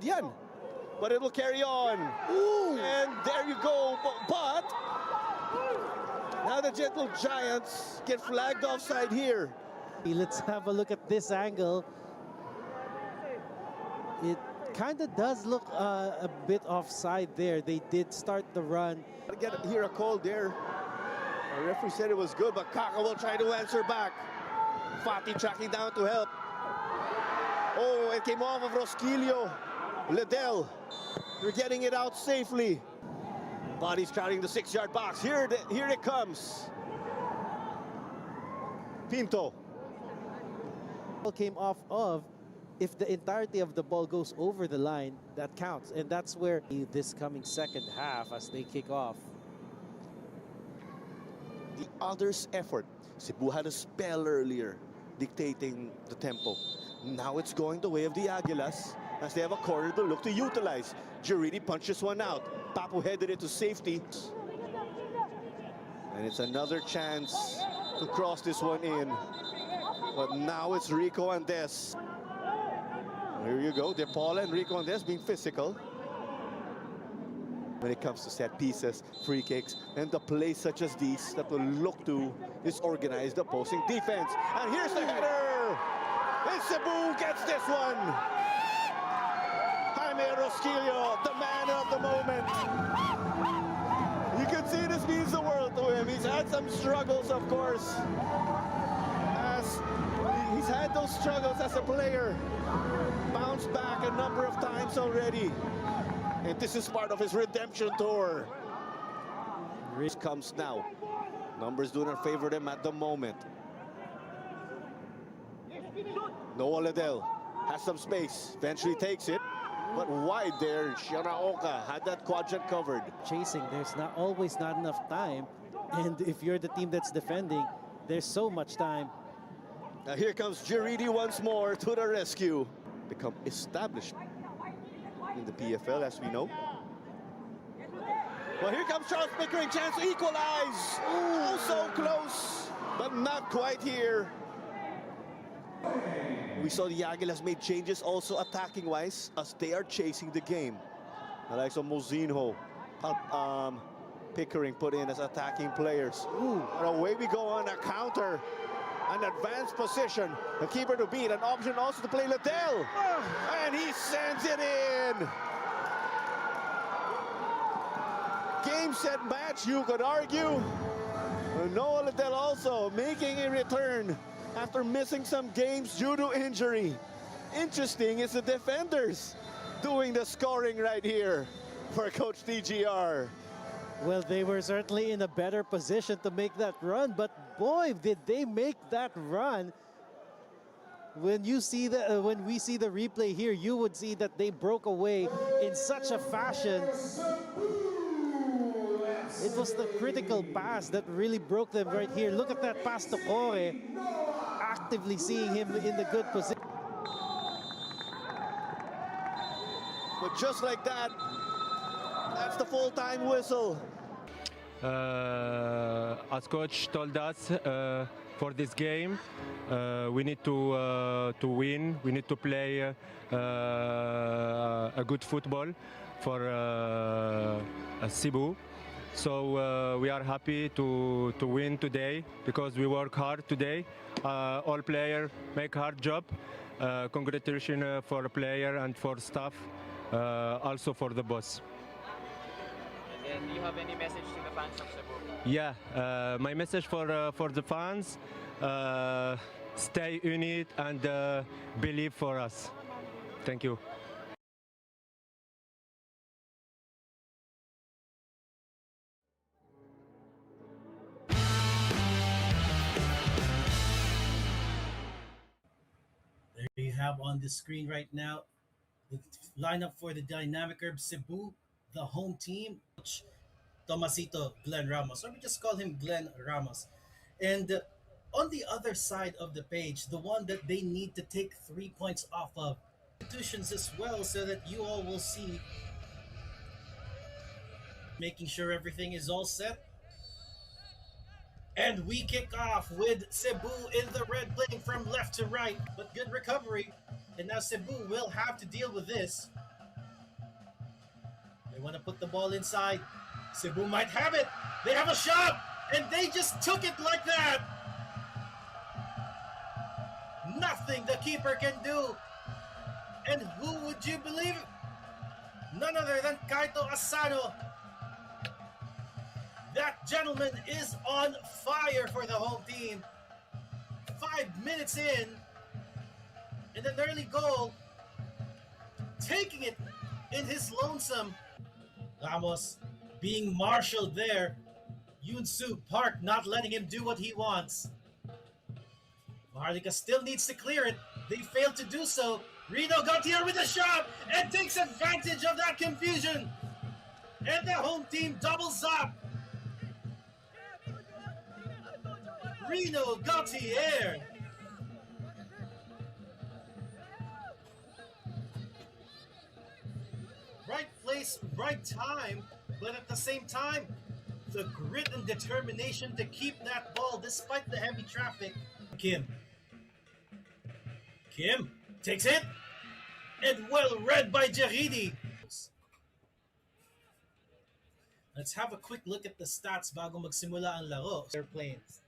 Yan. But it will carry on. Ooh. And there you go. But now the Gentle Giants get flagged offside here. Let's have a look at this angle. It kind of does look a bit offside there. They did start the run. Hear a call there. The referee said it was good, but Kaka will try to answer back. Fati tracking down to help. Oh, it came off of Rosquillo. Liddell, they're getting it out safely. Bodies crowding the 6-yard box. Here it comes. Pinto. Came off of, if the entirety of the ball goes over the line, that counts. And that's where this coming second half as they kick off. The others' effort. Cebu had a spell earlier dictating the tempo. Now it's going the way of the Aguilas as they have a corner to look to utilize. Giridi punches one out. Papu headed it to safety. And it's another chance to cross this one in. But now it's Rico Andes. Here you go, De Paula and Rico Andes being physical. When it comes to set pieces, free kicks, and the plays such as these that will look to disorganize the opposing defense. And here's the header! And Cebu gets this one! Jaime Rosquillo, the man of the moment. You can see this means the world to him. He's had some struggles, of course. As he's had those struggles as a player. Bounced back a number of times already. And this is part of his redemption tour. Risk comes now. Numbers do not favor them at the moment. Noah Liddell has some space. Eventually takes it. But wide there, Shiraoka had that quadrant covered. Chasing, there's always not enough time. And if you're the team that's defending, there's so much time. Now here comes Giridi once more to the rescue. Become established in the PFL, as we know. Well, here comes Charles Pickering, chance to equalize. Oh, so close, but not quite here. We saw the Aguilas made changes also attacking-wise as they are chasing the game. The likes of Mozinho, Pickering put in as attacking players. Ooh, and away we go on a counter. An advanced position, the keeper to beat, an option also to play Liddell. And he sends it in. Game, set, match, you could argue. Noah Liddell also making a return after missing some games due to injury. Interesting is the defenders doing the scoring right here for Coach TGR. Well, they were certainly in a better position to make that run, but boy, did they make that run. When you see when we see the replay here, you would see that they broke away in such a fashion. It was the critical pass that really broke them right here. Look at that pass to Corre, actively seeing him in the good position. But just like that, that's the full-time whistle. As coach told us for this game, we need to win. We need to play a good football for Cebu. So we are happy to win today because we work hard today. All players make hard job. Congratulations for the player and for staff, also for the boss. And do you have any message to the fans of Cebu? Yeah, my message for the fans, stay unit and believe for us. Thank you. There you have on the screen right now the lineup for the Dynamic Herb Cebu, the home team. Tomasito Glenn Ramos, or we just call him Glenn Ramos. And on the other side of the page, the one that they need to take 3 points off of, institutions as well, so that you all will see, making sure everything is all set. And we kick off with Cebu in the red, playing from left to right, but good recovery. And now Cebu will have to deal with this. They want to put the ball inside. Cebu might have it. They have a shot, and they just took it like that. Nothing the keeper can do. And who would you believe? None other than Kaito Asano. That gentleman is on fire for the home team. 5 minutes in, and an early goal, taking it in his lonesome. Ramos being marshaled there. Yunsu Park not letting him do what he wants. Maharlika still needs to clear it. They failed to do so. Reno Gautier with a shot and takes advantage of that confusion. And the home team doubles up. Reno Gautier. Right place, right time, but at the same time, the grit and determination to keep that ball despite the heavy traffic. Kim takes it, and well read by Jaridi. Let's have a quick look at the stats bago magsimula ang laro. Airplanes.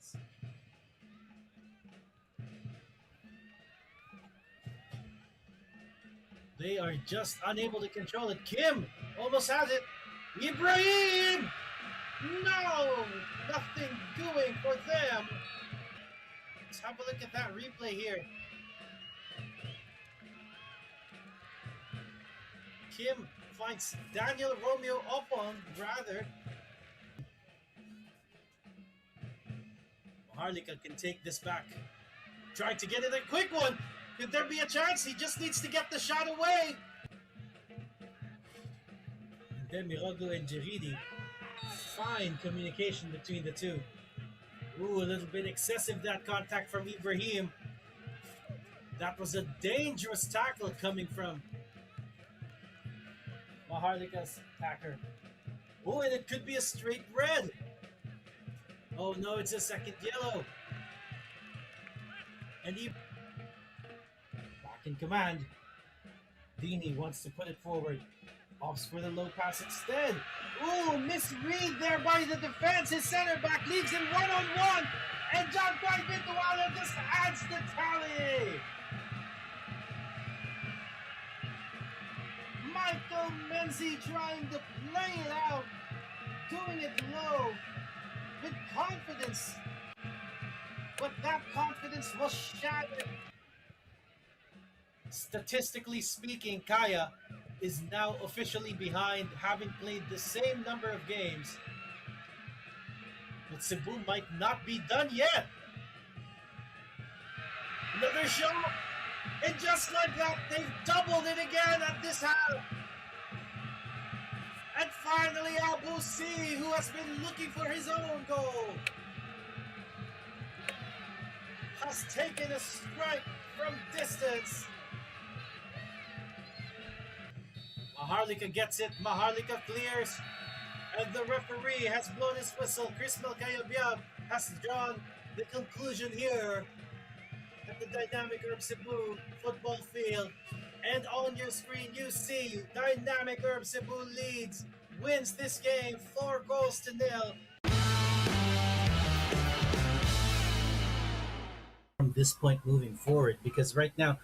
They are just unable to control it. Kim almost has it. Ibrahim! No! Nothing doing for them. Let's have a look at that replay here. Kim finds Daniel Romeo Opon, rather. Maharlika can take this back. Trying to get it a quick one. Could there be a chance? He just needs to get the shot away. And then Mirogo and Jaridi. Fine communication between the two. Ooh, a little bit excessive, that contact from Ibrahim. That was a dangerous tackle coming from Maharlika's attacker. Oh, and it could be a straight red. Oh no, it's a second yellow. And he back in command. Dini wants to put it forward. Opts for the low pass instead. Ooh, misread there by the defense. His center back leaves him one-on-one. And John Pintuala just adds the tally. Michael Menzi trying to play it out. Doing it low. With confidence. But that confidence was shattered. Statistically speaking, Kaya is now officially behind, having played the same number of games. But Cebu might not be done yet. Another shot, and just like that, they've doubled it again at this half. And finally, Abu C, who has been looking for his own goal, has taken a strike from distance. Maharlika gets it, Maharlika clears, and the referee has blown his whistle. Chris Melcayabiab has drawn the conclusion here at the Dynamic Herb Cebu football field. And on your screen you see Dynamic Herb Cebu leads, wins this game 4-0. From this point moving forward, because right now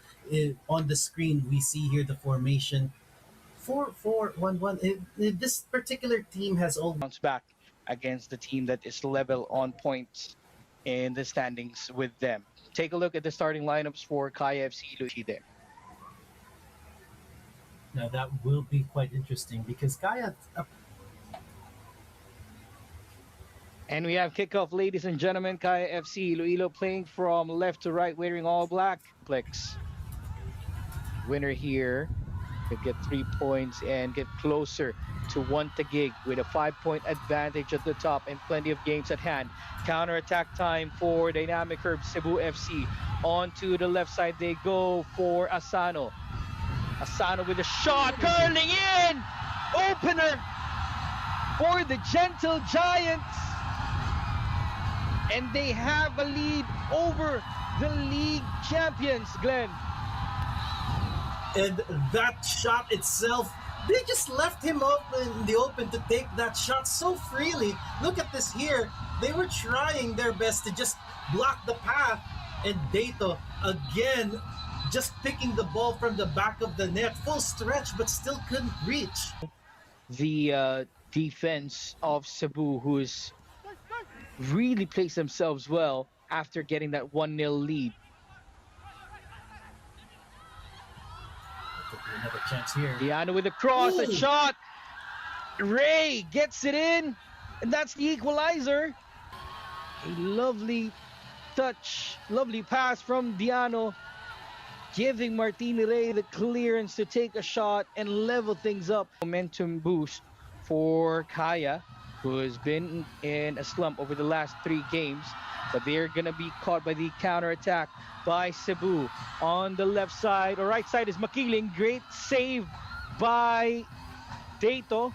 on the screen we see here the formation 4-4-1-1. This particular team has all bounce back against the team that is level on points in the standings with them. Take a look at the starting lineups for Kaya FC there. Now that will be quite interesting because Kaya. And we have kickoff, ladies and gentlemen. Kaya FC Iloilo playing from left to right, wearing all black. Plex. Winner here could get 3 points and get closer to 1 Taguig with a 5-point advantage at the top and plenty of games at hand. Counter-attack time for Dynamic Herb Cebu FC. On to the left side they go for Asano. Asano with a shot, curling in! Opener for the Gentle Giants. And they have a lead over the league champions, Glenn. And that shot itself They just left him up in the open to take that shot so freely. Look at this here. They were trying their best to just block the path. And Dato, again, just picking the ball from the back of the net. Full stretch, but still couldn't reach. The defense of Cebu, who's really placed themselves well after getting that 1-0 lead. Could be another chance here. Diano with a cross, a Ooh. shot. Ray gets it in, and that's the equalizer. A lovely touch, lovely pass from Diano, giving Martin Ray the clearance to take a shot and level things up. Momentum boost for Kaya, who has been in a slump over the last 3 games, but they're gonna be caught by the counterattack by Cebu. On the left side, or right side, is Makiling. Great save by Dato.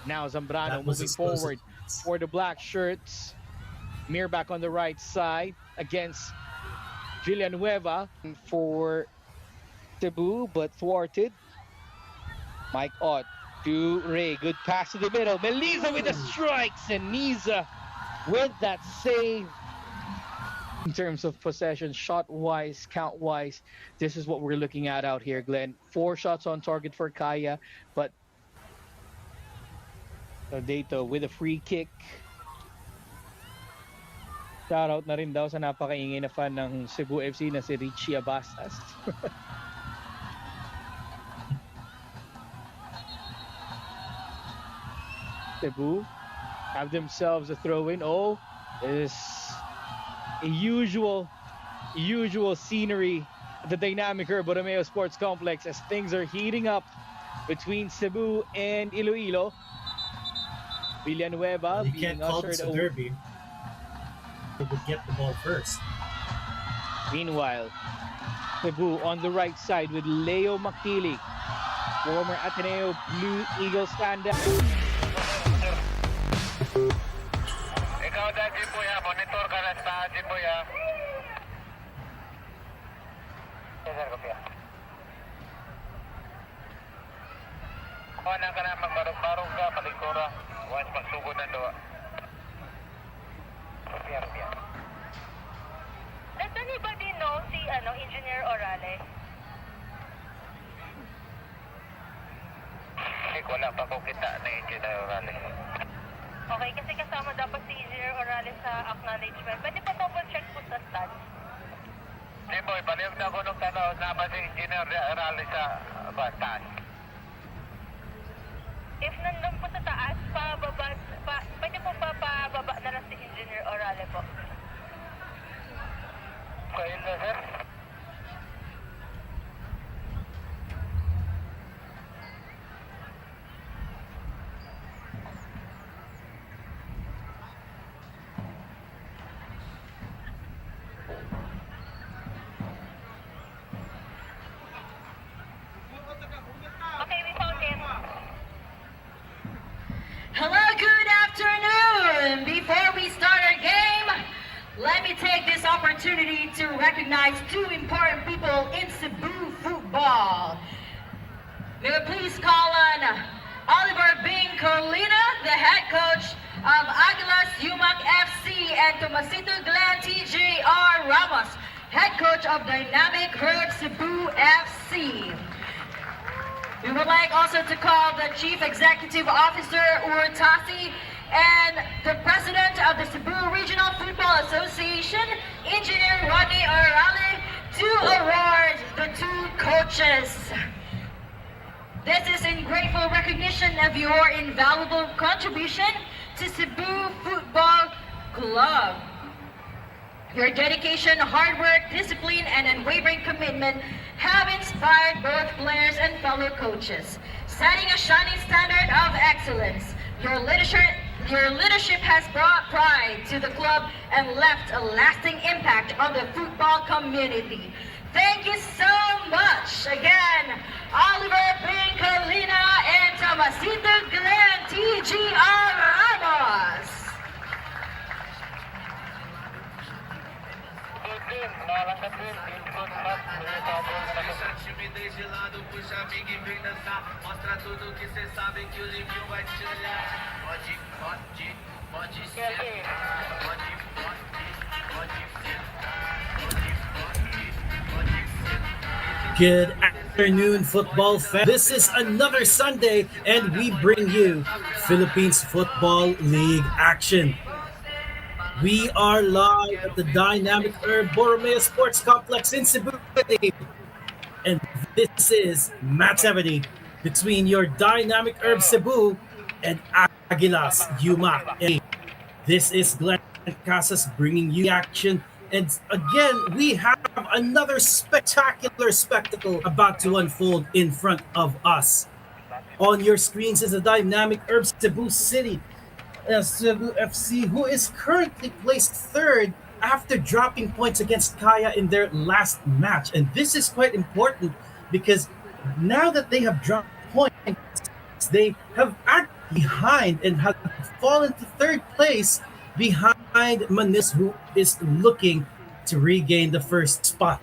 Now Zambrano That was moving explosive. forward for the black shirts. Mirbach on the right side against Villanueva for Cebu, but thwarted. Mike Ott to Ray. Good pass to the middle. Melisa with the strikes, and Niza with that save. In terms of possession, shot-wise, count-wise, this is what we're looking at out here, Glenn. 4 shots on target for Kaya, but Dato with a free kick. Shoutout na rin daw sa napakaingay na fan ng Cebu FC na si Richie Abastas. Cebu have themselves a throw-in. Oh, is a usual scenery at the dynamic Borromeo Sports Complex as things are heating up between Cebu and Iloilo. Villanueva You being can't call this ushered a away. derby. They would get the ball first. Meanwhile, Cebu on the right side with Leo Makiling, former Ateneo Blue Eagle standout. Ikaw dyan, Jiboy, monitor ka na sa Jiboy, ha? Sir, kopya. Kuhanan ka na, magbarog-barog ka, paligkura. Once magsugod na doon. Kopya. Does anybody know si Engineer Orale? Wala pa ko kita na Engineer Orale. Okay, kasi kasama dapat si Engineer Orale sa acknowledgement. Pwede pa double check po sa stats? Jiboy, palihog na ako nung tanaw na ba si Engineer Orale sa taas? If nandun po sa taas, pwede po pababa na lang si Engineer Orale po. Kail na, sir? Okay, we found him. Hello, good afternoon. Before we start our game, let me take this opportunity to recognize 2 important people in Cebu football. May we please call on Oliver Bing Colina, the head coach of Aguilas UMAK FC, and Tomasito Glenn TJR Ramos, head coach of Dynamic Herb Cebu FC. We would like also to call the Chief Executive Officer, Urtasi, and the President of the Cebu Regional Football Association, Engineer Rodney Orale, to award the 2 coaches. This is in grateful recognition of your invaluable contribution to Cebu Football Club. Your dedication, hard work, discipline, and unwavering commitment have inspired both players and fellow coaches, setting a shining standard of excellence. Your leadership has brought pride to the club and left a lasting impact on the football community. Thank you so much. Again, Oliver Pincolina and Tomasito Glenn TGR Ramos. Good din, nakalasap din. Good afternoon, football fans. This is another Sunday, and we bring you Philippines Football League action. We are live at the dynamic Borromeo Sports Complex in Cebu City, and this is M70 between your dynamic Cebu and Aguilas UMAK. This is Glenn Casas bringing you action. And again, we have another spectacular spectacle about to unfold in front of us. On your screens is a dynamic Cebu City, Cebu FC, who is currently placed third after dropping points against Kaya in their last match. And this is quite important because now that they have dropped points, they have acted behind and have fallen to third place behind Manis, who is looking to regain the first spot.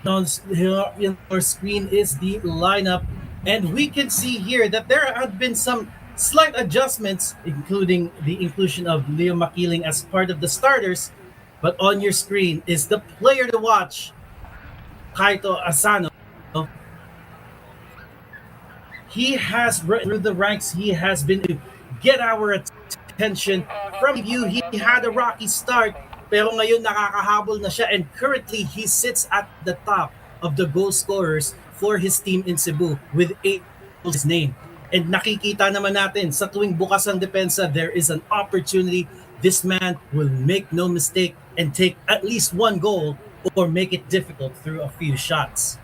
On your screen is the lineup, and we can see here that there have been some slight adjustments, including the inclusion of Leo Makiling as part of the starters. But on your screen is the player to watch, Kaito Asano. He has run through the ranks. He has been to get our attention. From you, he had a rocky start, pero ngayon nakakahabol na siya, and currently he sits at the top of the goal scorers for his team in Cebu with 8 goals his name. And nakikita naman natin sa tuwing bukas ang depensa, there is an opportunity. This man will make no mistake and take at least one goal or make it difficult through a few shots.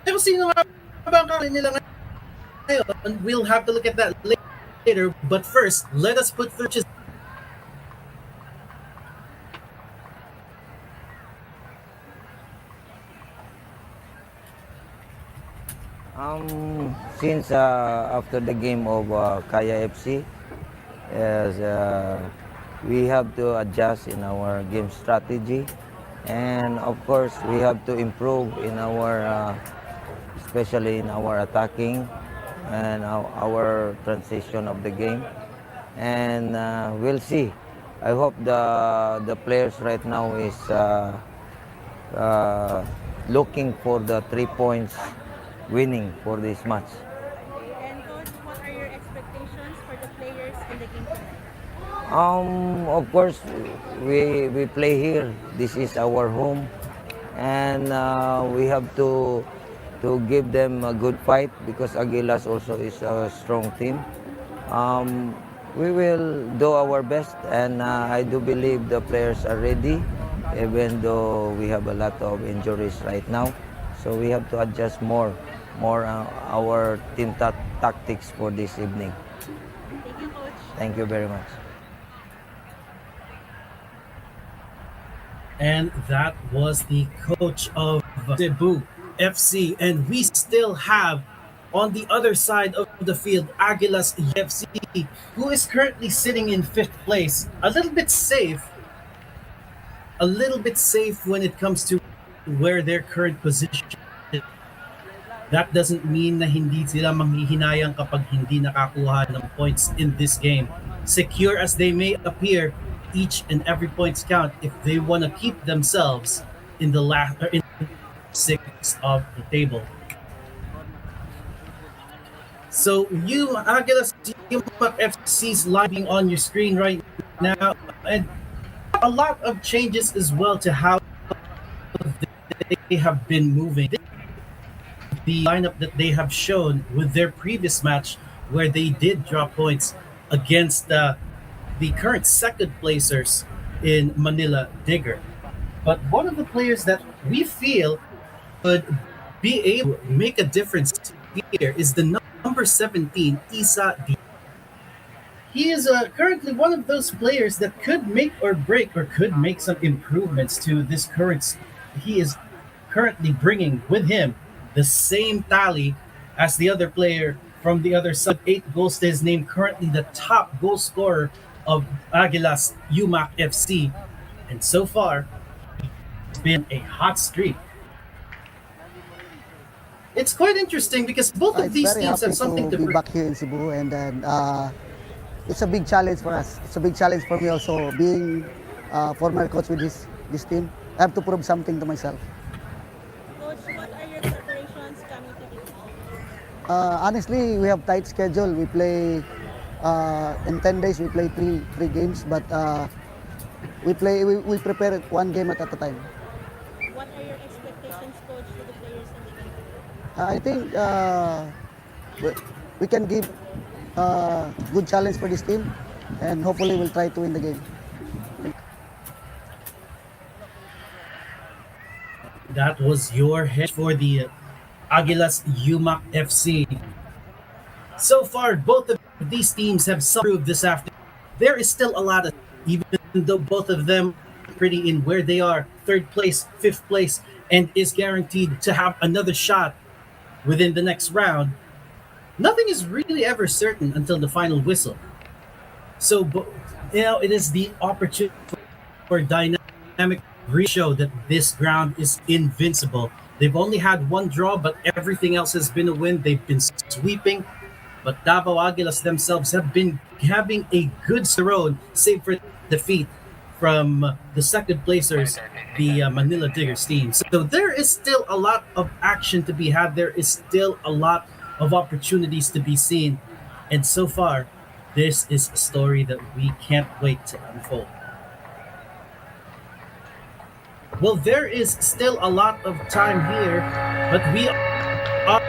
Pero sino nga ba ang kanin nila ngayon? We'll have to look at that later. But first, let us put through Since after the game of Kaya FC, we have to adjust in our game strategy, and of course we have to improve in our especially in our attacking and our transition of the game, and we'll see. I hope the players right now is looking for the 3 points winning for this match. And Coach, what are your expectations for the players in the game tonight? Of course, we play here. This is our home, and we have to give them a good fight because Aguilas also is a strong team. We will do our best, and I do believe the players are ready, even though we have a lot of injuries right now. So we have to adjust more our team tactics for this evening. Thank you, Coach. Thank you very much. And that was the coach of Cebu FC. And we still have on the other side of the field Aguilas FC, who is currently sitting in 5th place. A little bit safe when it comes to where their current position. That doesn't mean na hindi sila manghihinayang kapag hindi nakakuha ng points in this game. Secure as they may appear, each and every points count if they want to keep themselves in the last or in 6 of the table. So you Aguilas UMAK FC's line being on your screen right now, and a lot of changes as well to how they have been moving. The lineup that they have shown with their previous match, where they did drop points against the current second placers in Manila Digger. But one of the players that we feel could be able to make a difference here is the number 17, Isa D. He is currently one of those players that could make or break or could make some improvements to this current. He is currently bringing with him the same tally as the other player from the other side. 8 goals to his name, currently the top goal scorer of Aguilas UMAK FC. And so far, been a hot streak. It's quite interesting because both of these teams have something to be back here in Cebu, and then it's a big challenge for us. It's a big challenge for me also, being former coach with this team. I have to prove something to myself. Coach, what are your preparations coming to this game? Honestly, we have tight schedule. We play in 10 days. We play three games, but we prepare it one game at a time. What are your expectations, Coach, to the players in the game? I think we can give good challenge for this team, and hopefully we'll try to win the game. That was your head for the Aguilas UMAK FC. So far, both of these teams have improved this afternoon. There is still a lot of, even though both of them are pretty in where they are, third place, fifth place, and is guaranteed to have another shot within the next round. Nothing is really ever certain until the final whistle. So, it is the opportunity for dynamic show that this ground is invincible. They've only had one draw, but everything else has been a win. They've been sweeping, but Davao Aguilas themselves have been having a good road, save for defeat from the second placers, the Manila Diggers team. So there is still a lot of action to be had. There is still a lot of opportunities to be seen. And so far, this is a story that we can't wait to unfold. Well, there is still a lot of time here, but we are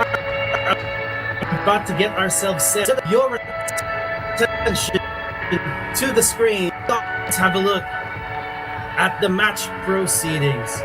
about to get ourselves set. So your attention to the screen. Let's have a look at the match proceedings.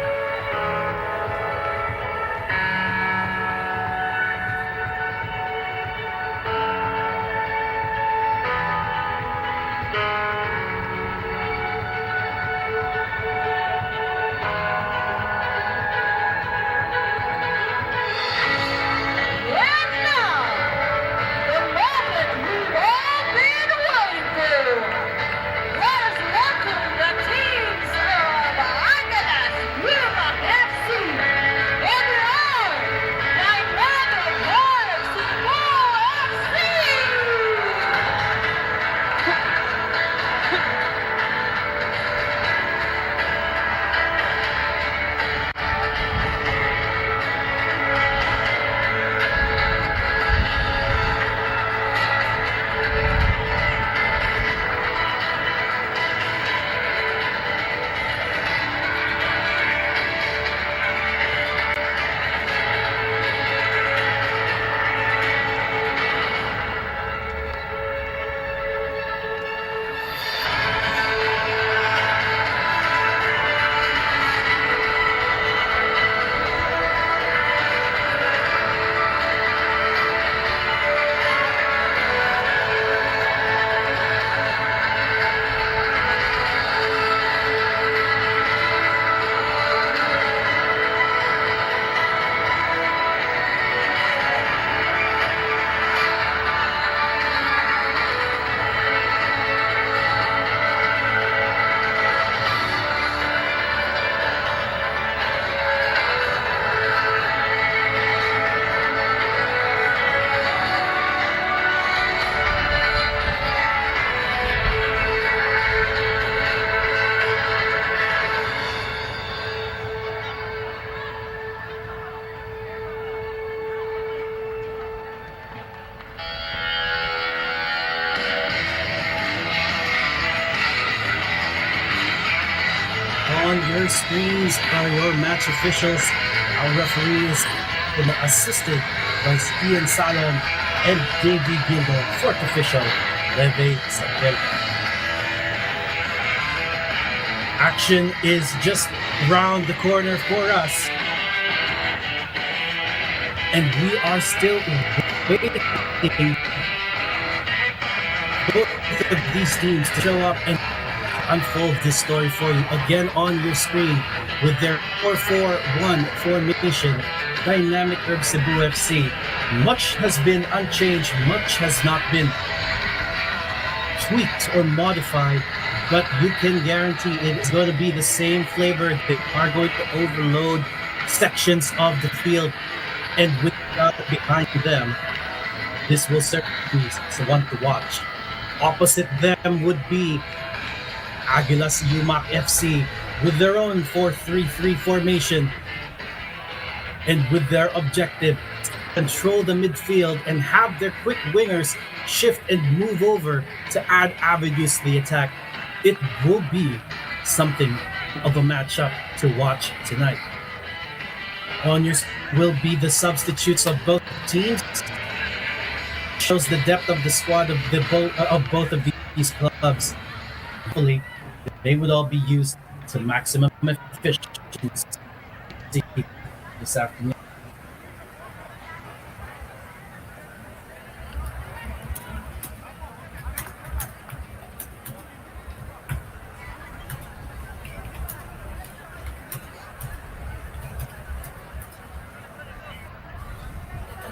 On your screens are your match officials. Our referees, assisted by Ian Salon and Davey Gildo. Fourth official, Leve Sabel. Action is just round the corner for us. And we are still waiting both of these teams to show up and unfold this story for you. Again on your screen with their 4-4-1 formation, Dynamic Herb Cebu FC. Much has been unchanged, much has not been tweaked or modified but you can guarantee it's going to be the same flavor. They are going to overload sections of the field, and with God behind them, this will certainly be one to watch. Opposite them would be Aguilas UMAK FC with their own 4-3-3 formation, and with their objective to control the midfield and have their quick wingers shift and move over to add avenues to the attack. It will be something of a matchup to watch tonight. On your will be the substitutes of both teams. Shows the depth of the squad of both of these clubs. Hopefully, they would all be used to maximum efficiency this afternoon.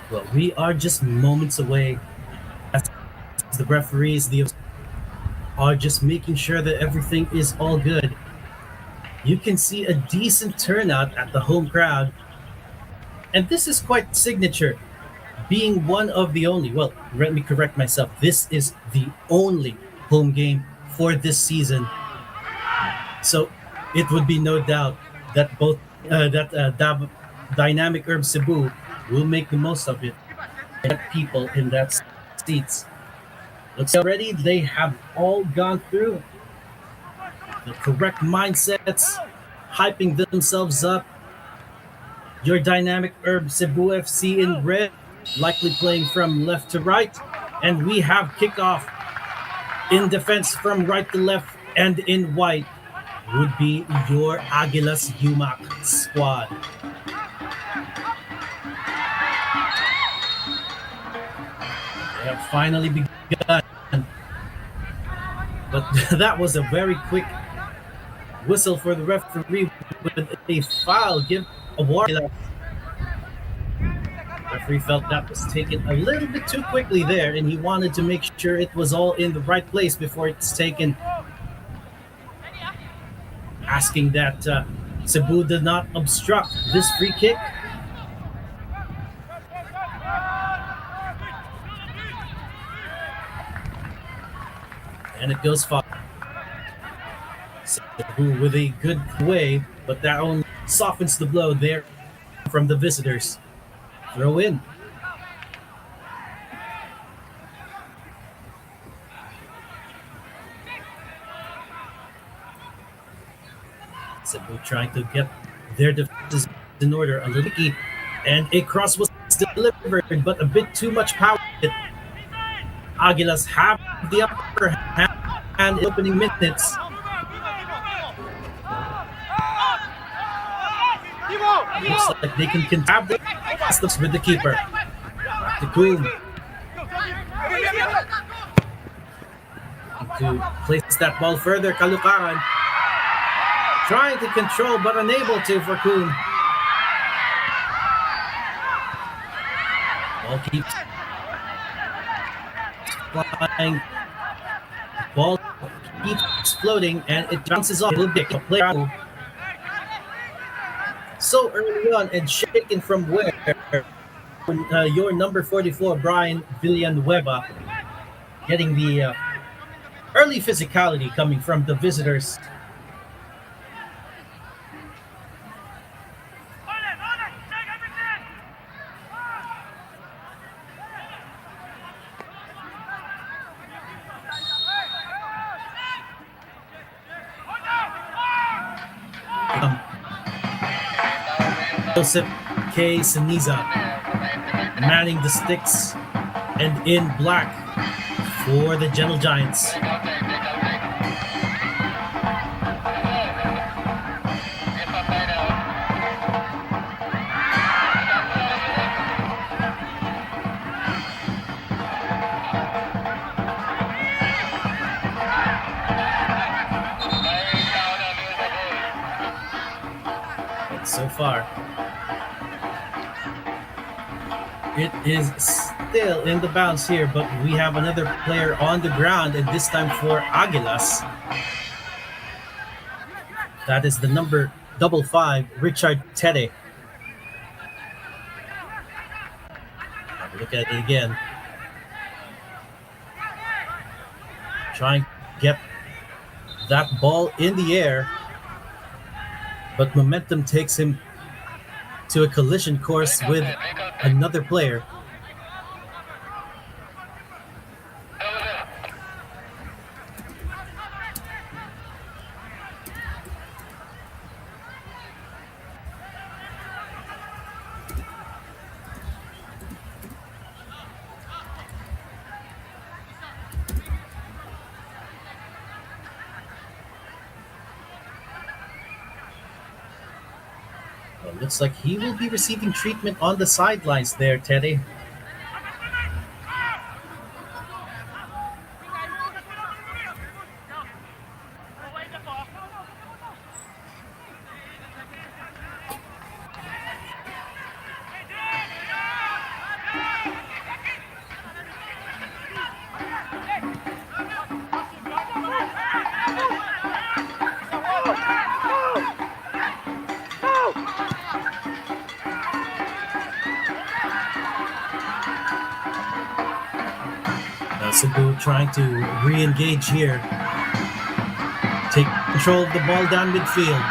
Well, we are just moments away as the referees are just making sure that everything is all good. You can see a decent turnout at the home crowd, and this is quite signature, being one of the only, well, let me correct myself, this is the only home game for this season. So it would be no doubt that both Dynamic Herb Cebu will make the most of it and get people in that seats. Looks already they have all gone through the correct mindsets, hyping themselves up. Your Dynamic Herb Cebu FC in red, likely playing from left to right, and we have kickoff in defense from right to left, and in white would be your Aguilas UMAK squad. They have finally begun, but that was a very quick whistle for the referee with a foul give award. The referee felt that was taken a little bit too quickly there, and he wanted to make sure it was all in the right place before it's taken. Asking that Cebu did not obstruct this free kick. And it goes far. Cebu with a good way, but that only softens the blow there from the visitors. Throw in. Cebu trying to get their defenses in order a little key, and a cross was delivered, but a bit too much power. Aguilas have the upper hand in opening minutes. Looks like they can have the pass with the keeper. To Coon. To place that ball further, Kalukaran. Trying to control but unable to for Coon. Ball keeps flying. Ball keeps floating and it bounces off. It will be a player so early on and shaken from where? Your number 44, Brian Villanueva, getting the early physicality coming from the visitors. Joseph K. Saniza manning the sticks and in black for the Gentle Giants. But so far, it is still in the bounce here, but we have another player on the ground, and this time for Aguilas. That is the number 55, Richard Tede. Have a look at it again. Trying to get that ball in the air, but momentum takes him to a collision course with another player. Well, looks like he will be receiving treatment on the sidelines there, Teddy. Cebu trying to re-engage here. Take control of the ball down midfield.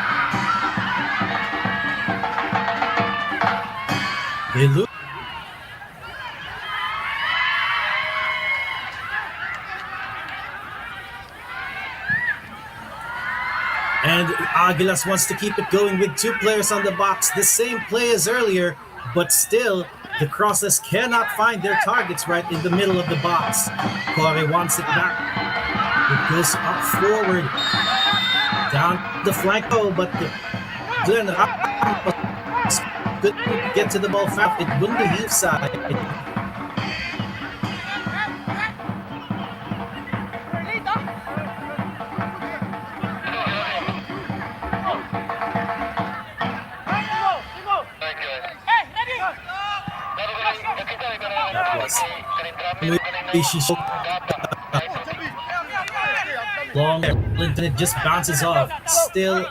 They lose. And Aguilas wants to keep it going with two players on the box. The same play as earlier, but still the crosses cannot find their targets right in the middle of the box. Corey wants it back. It goes up forward. Down the flank. Oh, but Glenn couldn't get to the ball fast. It wouldn't be heave side. Long Clinton, it just bounces off. Still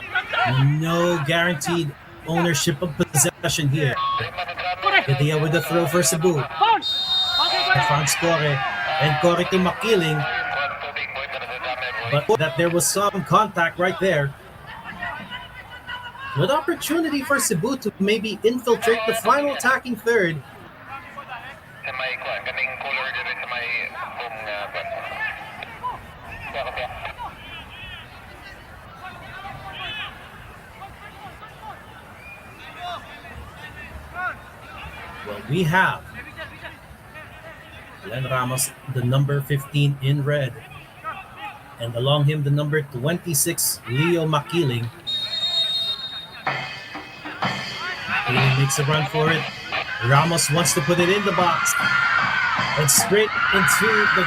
no guaranteed ownership of possession here. Idea with the throw for Cebu. Found Score and Corey to Makiling. But that there was some contact right there. Good opportunity for Cebu to maybe infiltrate the final attacking third. Well, we have Glenn Ramos, the number 15 in red, and along him the number 26, Leo Makiling. He makes a run for it. Ramos wants to put it in the box. And straight into the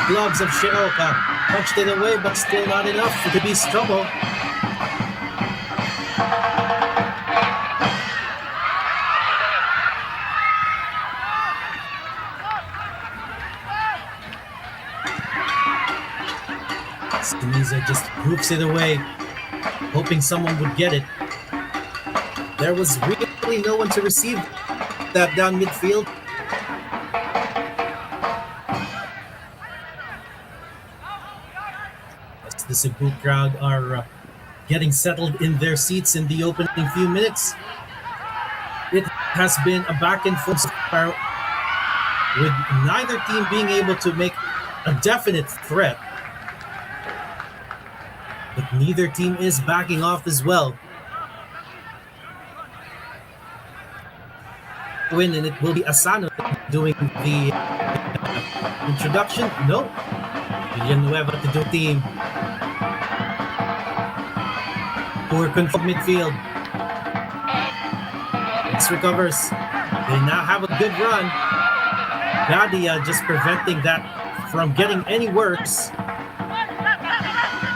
gloves of Shioka. Punched it away, but still not enough to be trouble. Siniza just hoops it away, hoping someone would get it. There was really no one to receive that down midfield. As the Cebu crowd are getting settled in their seats in the opening few minutes, it has been a back and forth with neither team being able to make a definite threat. But neither team is backing off as well. Win, and it will be Asano doing the introduction. No, Villanueva to do team. Poor control midfield. X recovers. They now have a good run. Gadia just preventing that from getting any worse.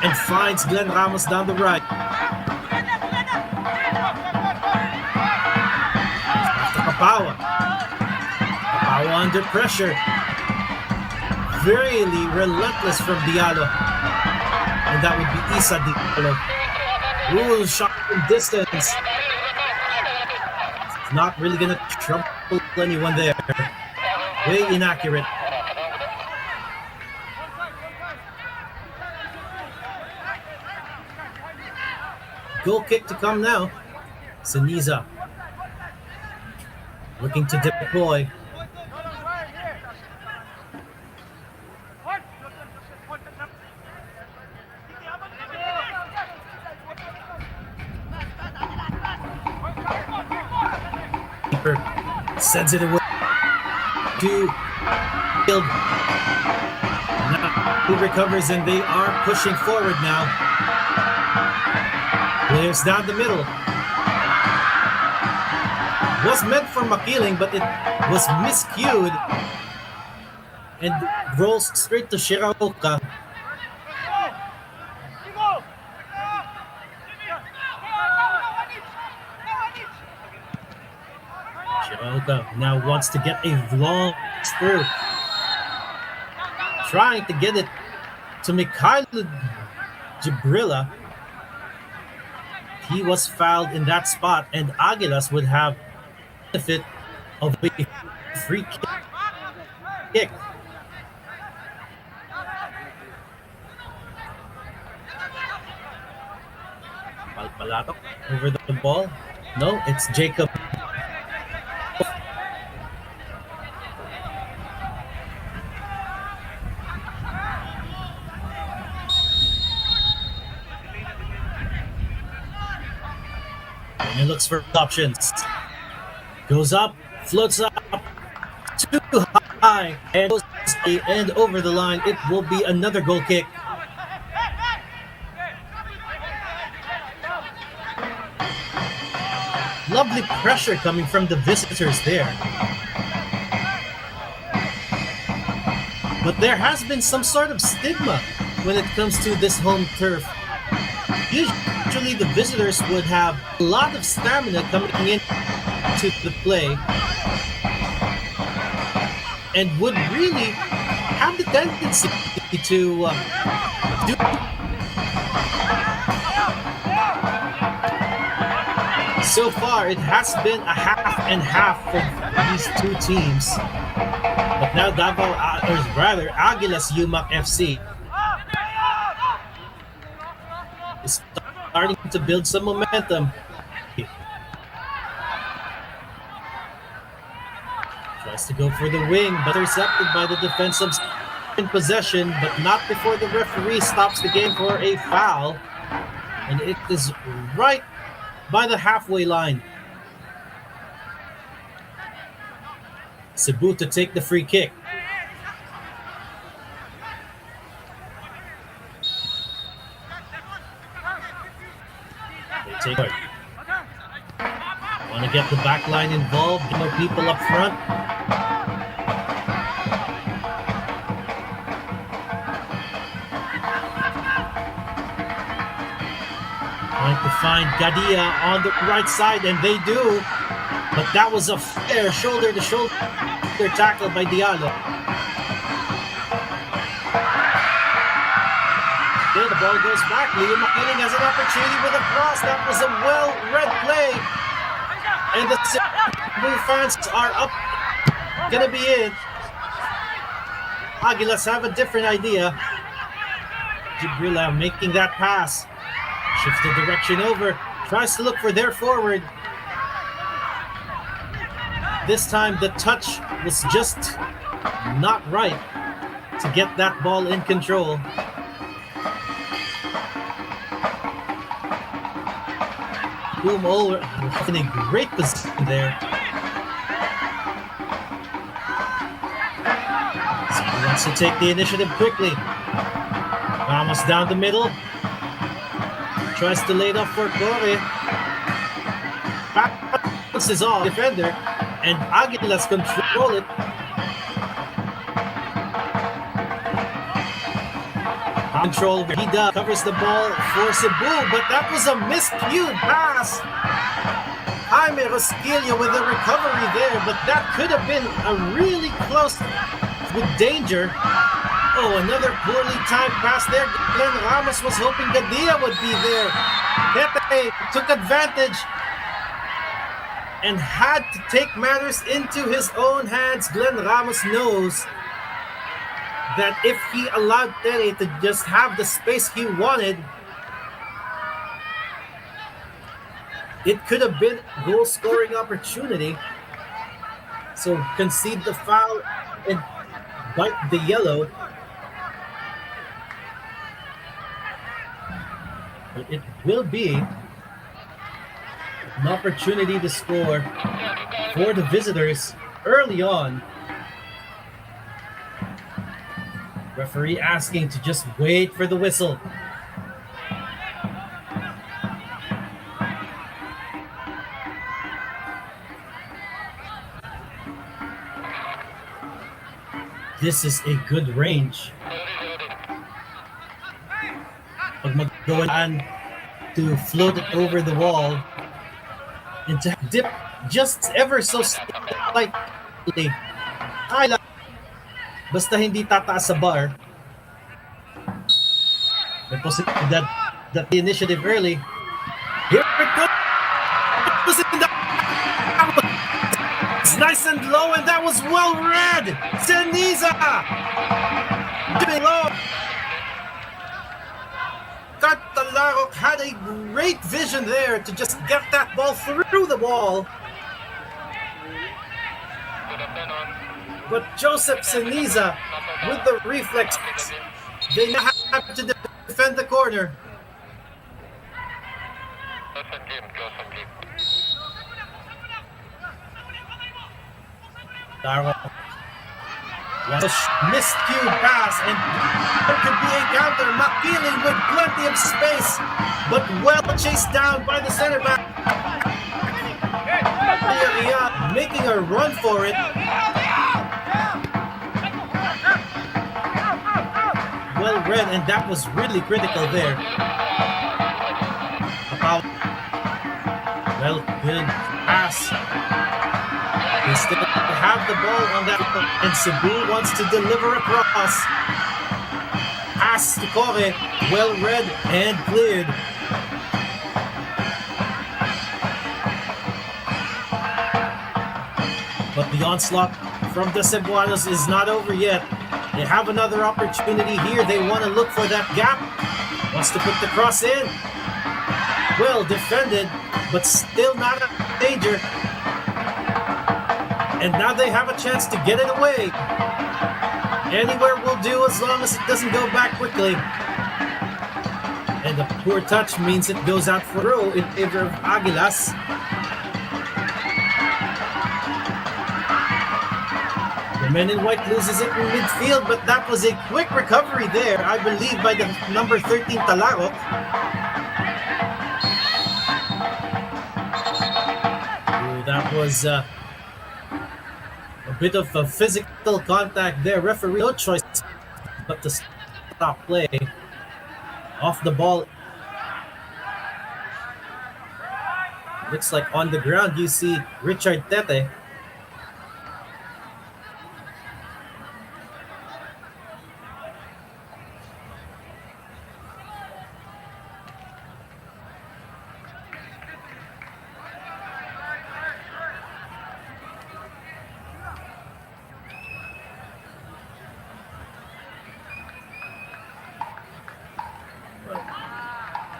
And finds Glenn Ramos down the right. Kapawa. Kapawa under pressure. Really relentless from Diallo. And that would be Isa Diallo. Ooh, shot from distance. It's not really gonna trouble anyone there. Way inaccurate. Goal kick to come now. Siniza looking to deploy. Keeper sends it away to Field. Now he recovers and they are pushing forward now. Players down the middle. Was meant for Makiling, but it was miscued and rolls straight to Shiraoka. Shiraoka now wants to get a long through, trying to get it to Mikhail Jibrila. He was fouled in that spot, and Aguilas would have benefit of a free kick. Palpalatok over the ball. No, it's Jacob. And he looks for options. Goes up, floats up, too high, and goes and over the line. It will be another goal kick. Lovely pressure coming from the visitors there. But there has been some sort of stigma when it comes to this home turf. Usually the visitors would have a lot of stamina coming in to the play and would really have the tendency to do. So far, it has been a half and half for these two teams. But now Aguilas UMAK FC is starting to build some momentum. Tries to go for the wing, but intercepted by the defensive in possession, but not before the referee stops the game for a foul. And it is right by the halfway line. CEBU to take the free kick. They take it. Want to get the back line involved, get more people up front. Trying to find Gadia on the right side, and they do. But that was a fair shoulder-to-shoulder tackle by Diallo. Then the ball goes back. Leo Makiling has an opportunity with a cross. That was a well-read play. And the CEBU fans are up. Gonna be in. Aguilas have a different idea. Jibrila making that pass. Shifts the direction over. Tries to look for their forward. This time the touch was just not right to get that ball in control. Boom over, in a great position there. So he wants to take the initiative quickly. Ramos down the middle. Tries to lay it off for Corre. Bounces off defender, and Aguilas control it. Control, he does. Covers the ball for CEBU, but that was a miscued pass. Jaime Rosquilla with a recovery there, but that could have been a really close with danger. Oh, another poorly timed pass there. Glenn Ramos was hoping Gadia would be there. Pepe took advantage and had to take matters into his own hands. Glenn Ramos knows that if he allowed Tere to just have the space he wanted, it could have been a goal-scoring opportunity. So concede the foul and bite the yellow. But it will be an opportunity to score for the visitors early on. Referee asking to just wait for the whistle. This is a good range. Pag magawan to float it over the wall and to dip just ever so slightly. Basta hindi tataas sa bar. May posibilidad that the initiative early. Here it goes. It's nice and low, and that was well read. Ceniza. Below. Catalaro had a great vision there to just get that ball through the wall. But Joseph Ceniza, with the reflex, they now have to defend the corner. Taro was a miscued pass, and there could be a counter. Makili with plenty of space, but well chased down by the center back. Making a run for it. Well read, and that was really critical there. Well, good pass. They still have the ball on that, and CEBU wants to deliver across. Pass to Kore, well read and cleared. But the onslaught from the Cebuanos is not over yet. They have another opportunity here. They want to look for that gap. Wants to put the cross in. Well defended, but still not in danger. And now they have a chance to get it away. Anywhere will do as long as it doesn't go back quickly. And the poor touch means it goes out for throw in favor of Aguilas. The men in white loses it in midfield, but that was a quick recovery there, I believe, by the number 13 Talaro. That was a bit of a physical contact there. Referee, no choice but to stop play. Off the ball. Looks like on the ground you see Richard Tete.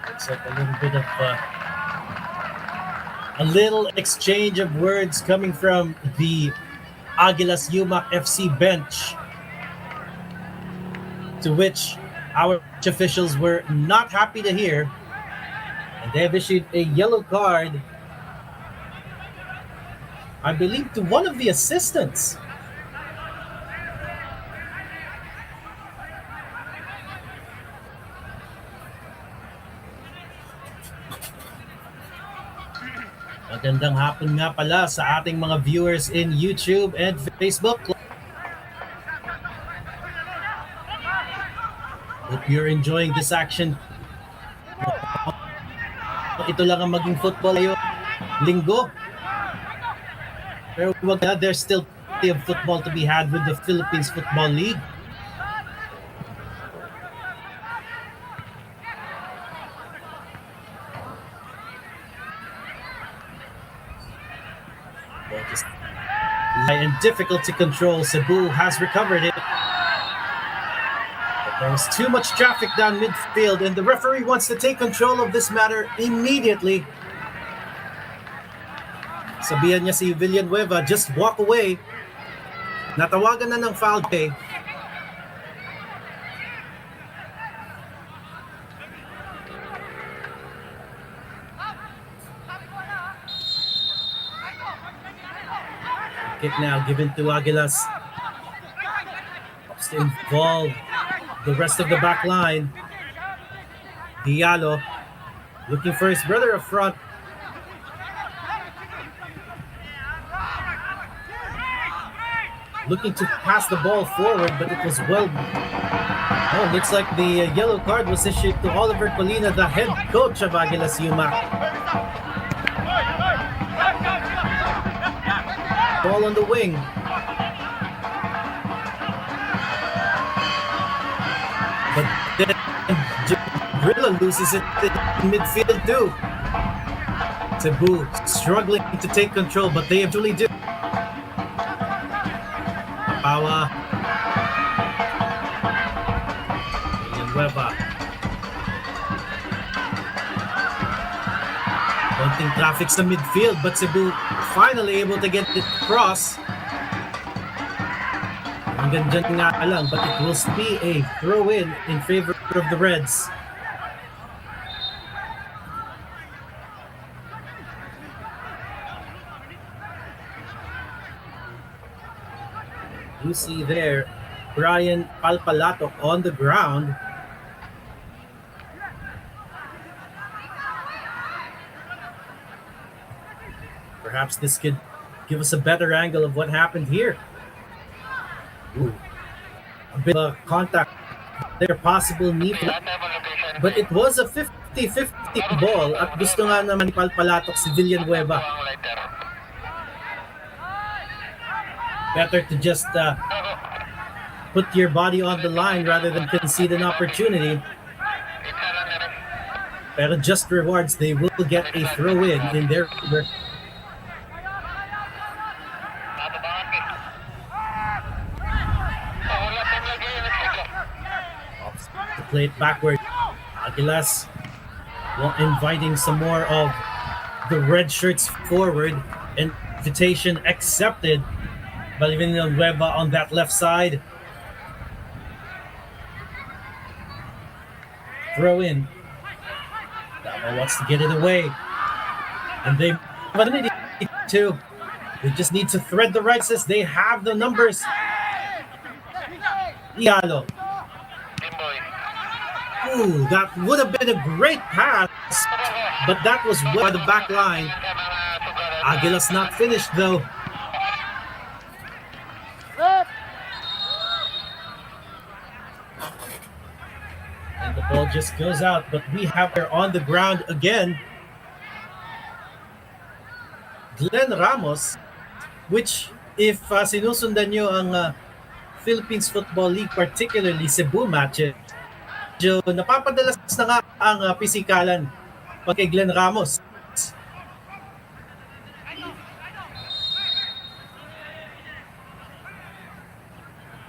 Looks like a little bit of a little exchange of words coming from the Aguilas UMAK FC bench, to which our officials were not happy to hear, and they have issued a yellow card, I believe, to one of the assistants. Magandang hapon nga pala sa ating mga viewers in YouTube and Facebook. Hope you're enjoying this action. Ito lang ang maging football ngayon linggo. Pero wag na, there's still plenty of football to be had with the Philippines Football League. difficult to control. Cebu has recovered it. But there was too much traffic down midfield, and the referee wants to take control of this matter immediately. Sabihan niya si Villanueva, just walk away. Natawagan na ng foul play. Kick now given to Aguilas. Helps to involve the rest of the back line. Diallo looking for his brother up front. Looking to pass the ball forward, but it was well. Oh, looks like the yellow card was issued to Oliver Colina, the head coach of Aguilas UMAK. Ball on the wing. But then Jabrilla loses it in midfield too. Cebu struggling to take control, but they eventually do. Pawa. Villanueva. Konting traffic sa midfield, but Cebu finally able to get it across. Hanggang dyan nga lang, but it will be a throw-in favor of the Reds. You see there, Brian Palpalatok on the ground. Perhaps this could give us a better angle of what happened here. Ooh. A bit of contact there, possible knee, but it was a 50-50 ball at gusto nga naman ni Palpalatok si Villanueva. Better to just put your body on the line rather than concede an opportunity. Pero just rewards, they will get a throw-in their favor. To play it backward. Aguilas inviting some more of the red shirts forward. Invitation accepted. Villanueva on that left side. Throw in. Damo wants to get it away. And they just need to thread the right assist. They have the numbers. Diallo. Ooh, that would have been a great pass, but that was well by the back line. Aguilas not finished though. And the ball just goes out, but we have her on the ground again. Glenn Ramos, which if sinusundan nyo ang Philippines Football League, particularly Cebu matches, napapadalas na nga ang pisikalan pag kay Glenn Ramos.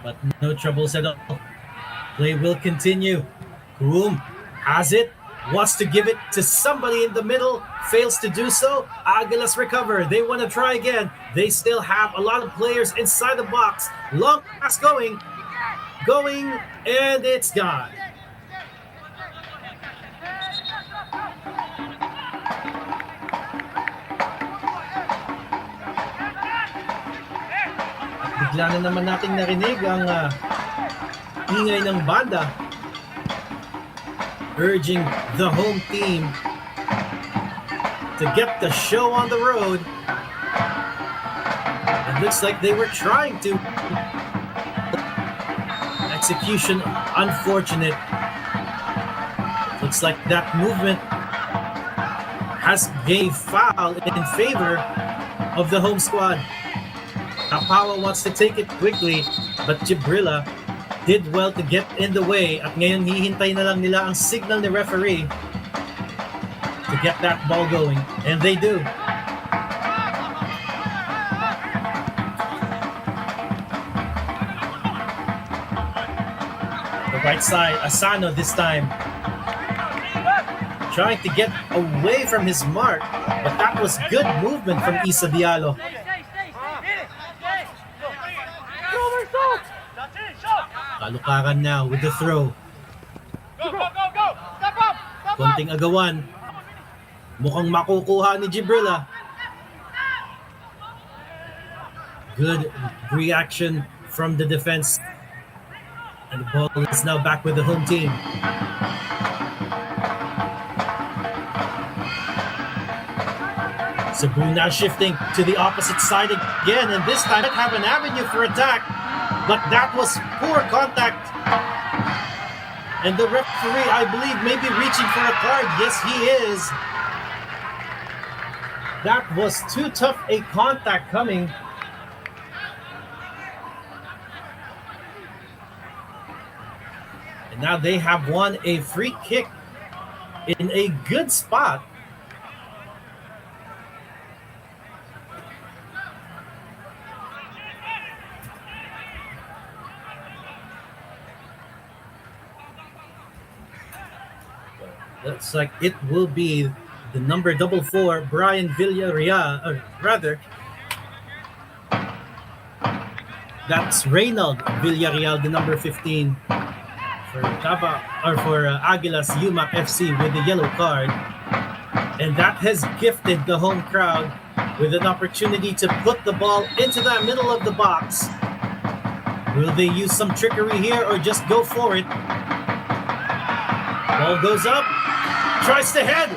But no troubles at all. Play will continue. Groom has it, wants to give it to somebody in the middle, fails to do so. Aguilas recover. They want to try again. They still have a lot of players inside the box. Long pass going, and it's gone. Bigla na naman nating narinig ang ingay ng banda urging the home team to get the show on the road. It looks like they were trying to. Execution unfortunate. Looks like that movement has gave foul in favor of the home squad. Kapawa wants to take it quickly, but Jabrilla did well to get in the way. At ngayon, hihintay na lang nila ang signal ni referee to get that ball going. And they do. Right side, Asano this time. Trying to get away from his mark, but that was good movement from Isa Diallo. Kalukaran now with the throw. Konting agawan. Mukhang makukuha ni Jibrila. Good reaction from the defense. And the ball is now back with the home team. Cebu now shifting to the opposite side again, and this time it have an avenue for attack, but that was poor contact. And the referee, I believe, may be reaching for a card. Yes, he is. That was too tough a contact coming. And now they have won a free kick in a good spot. Looks like it will be the number 44, Brian Villarreal, or rather, that's Reynald Villarreal, the number 15 for Aguilas UMAK FC with the yellow card. And that has gifted the home crowd with an opportunity to put the ball into the middle of the box. Will they use some trickery here or just go for it? Ball goes up. Tries to head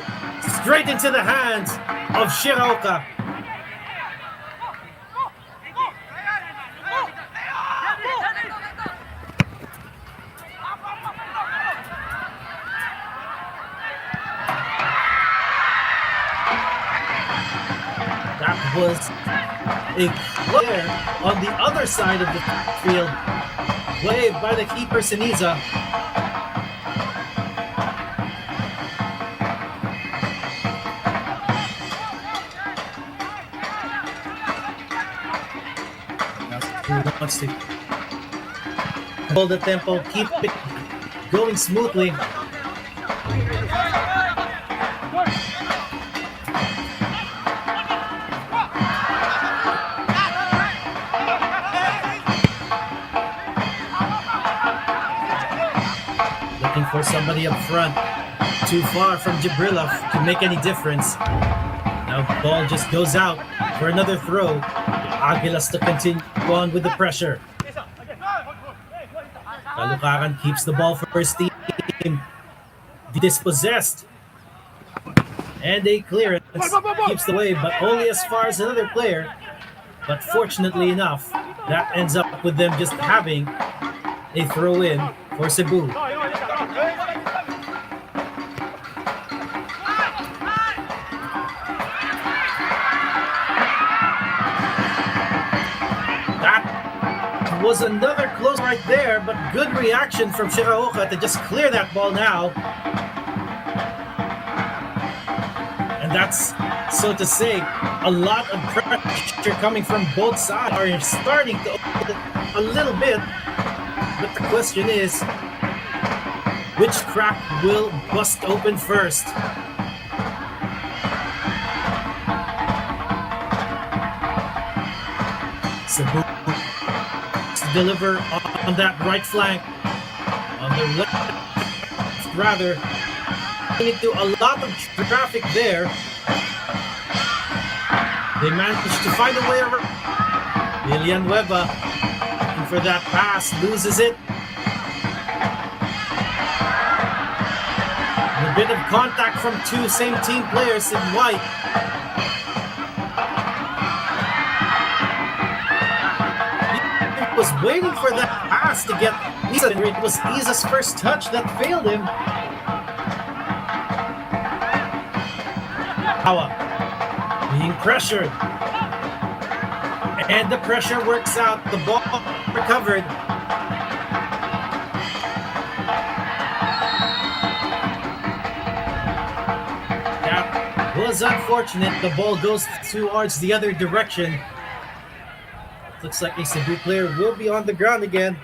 straight into the hands of Shiraoka. That was a clear on the other side of the field. Waved by the keeper, Siniza. Wants to hold the tempo, keep it going smoothly. Looking for somebody up front. Too far from Jibrila to make any difference. Now the ball just goes out for another throw. Aguilas to continue on with the pressure. Kalukaran keeps the ball for his team. Dispossessed. And a clearance keeps the way, but only as far as another player. But fortunately enough, that ends up with them just having a throw-in for Cebu. Was another close right there, but good reaction from Shiraoka to just clear that ball now. And that's, so to say, a lot of pressure coming from both sides are starting to open a little bit. But the question is, which crack will bust open first? Cebu deliver on that right flank, on the left rather, into a lot of traffic there. They managed to find a way around. Villanueva looking for that pass, loses it. And a bit of contact from two same team players in white. Was waiting for that pass to get Isa. It was Isa's first touch that failed him. Hawa being pressured. And the pressure works out. The ball recovered. That was unfortunate. The ball goes towards the other direction. Looks like a Cebu player will be on the ground again.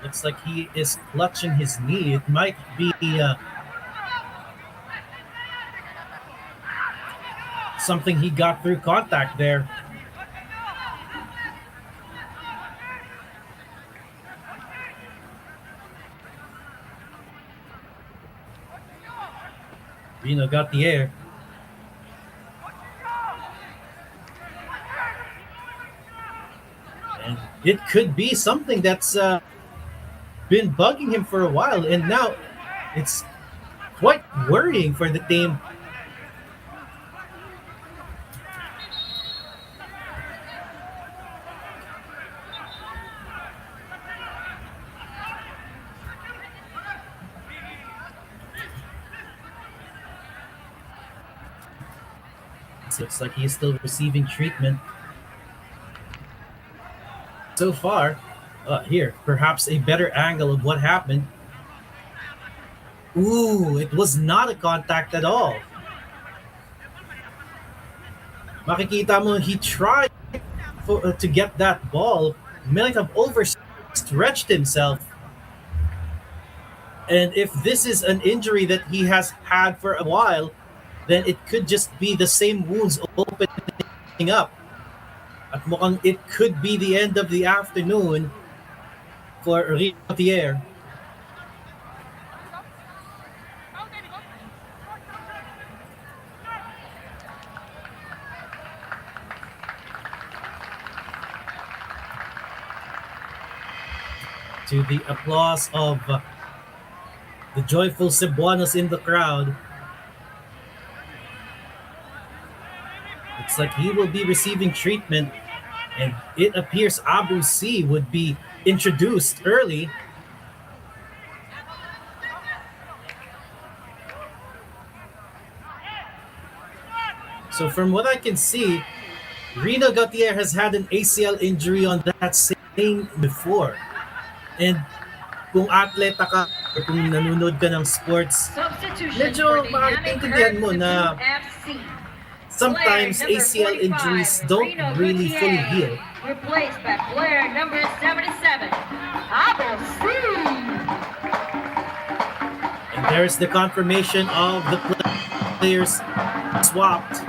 Looks like he is clutching his knee. It might be something he got through contact there. Reno got the air. And it could be something that's been bugging him for a while, and now it's quite worrying for the team. Looks like he's still receiving treatment. So far, here, perhaps a better angle of what happened. Ooh, it was not a contact at all. Makikita mo, he tried to get that ball, might have overstretched himself. And if this is an injury that he has had for a while, then it could just be the same wounds opening up. At mukhang it could be the end of the afternoon for Riviere. To the applause of the joyful Cebuanos in the crowd. Looks like he will be receiving treatment, and it appears Abu C would be introduced early. So from what I can see, Reno Gautier has had an ACL injury on that same before. And kung atleta ka, o kung nanonood ka ng sports, medyo makakaintindihan mo na sometimes ACL injuries don't really fully heal. Replaced by player number 77, Abu C. And there's the confirmation of the players swapped.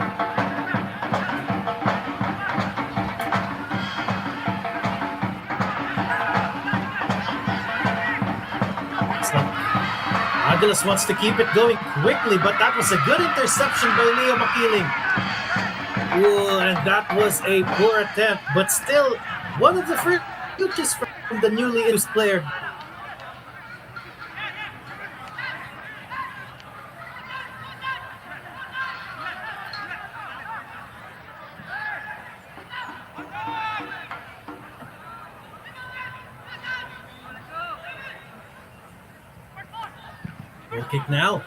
Aguilas wants to keep it going quickly, but that was a good interception by Leo Makiling. Ooh, and that was a poor attempt, but still one of the free kicks from the newly introduced player. Goal kick now.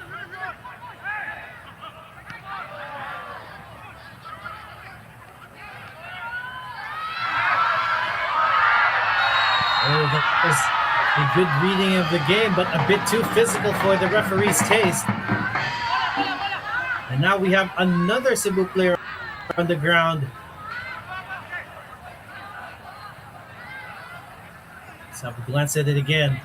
Oh, that was a good reading of the game, but a bit too physical for the referee's taste. And now we have another Cebu player on the ground. Let's have a glance at it again.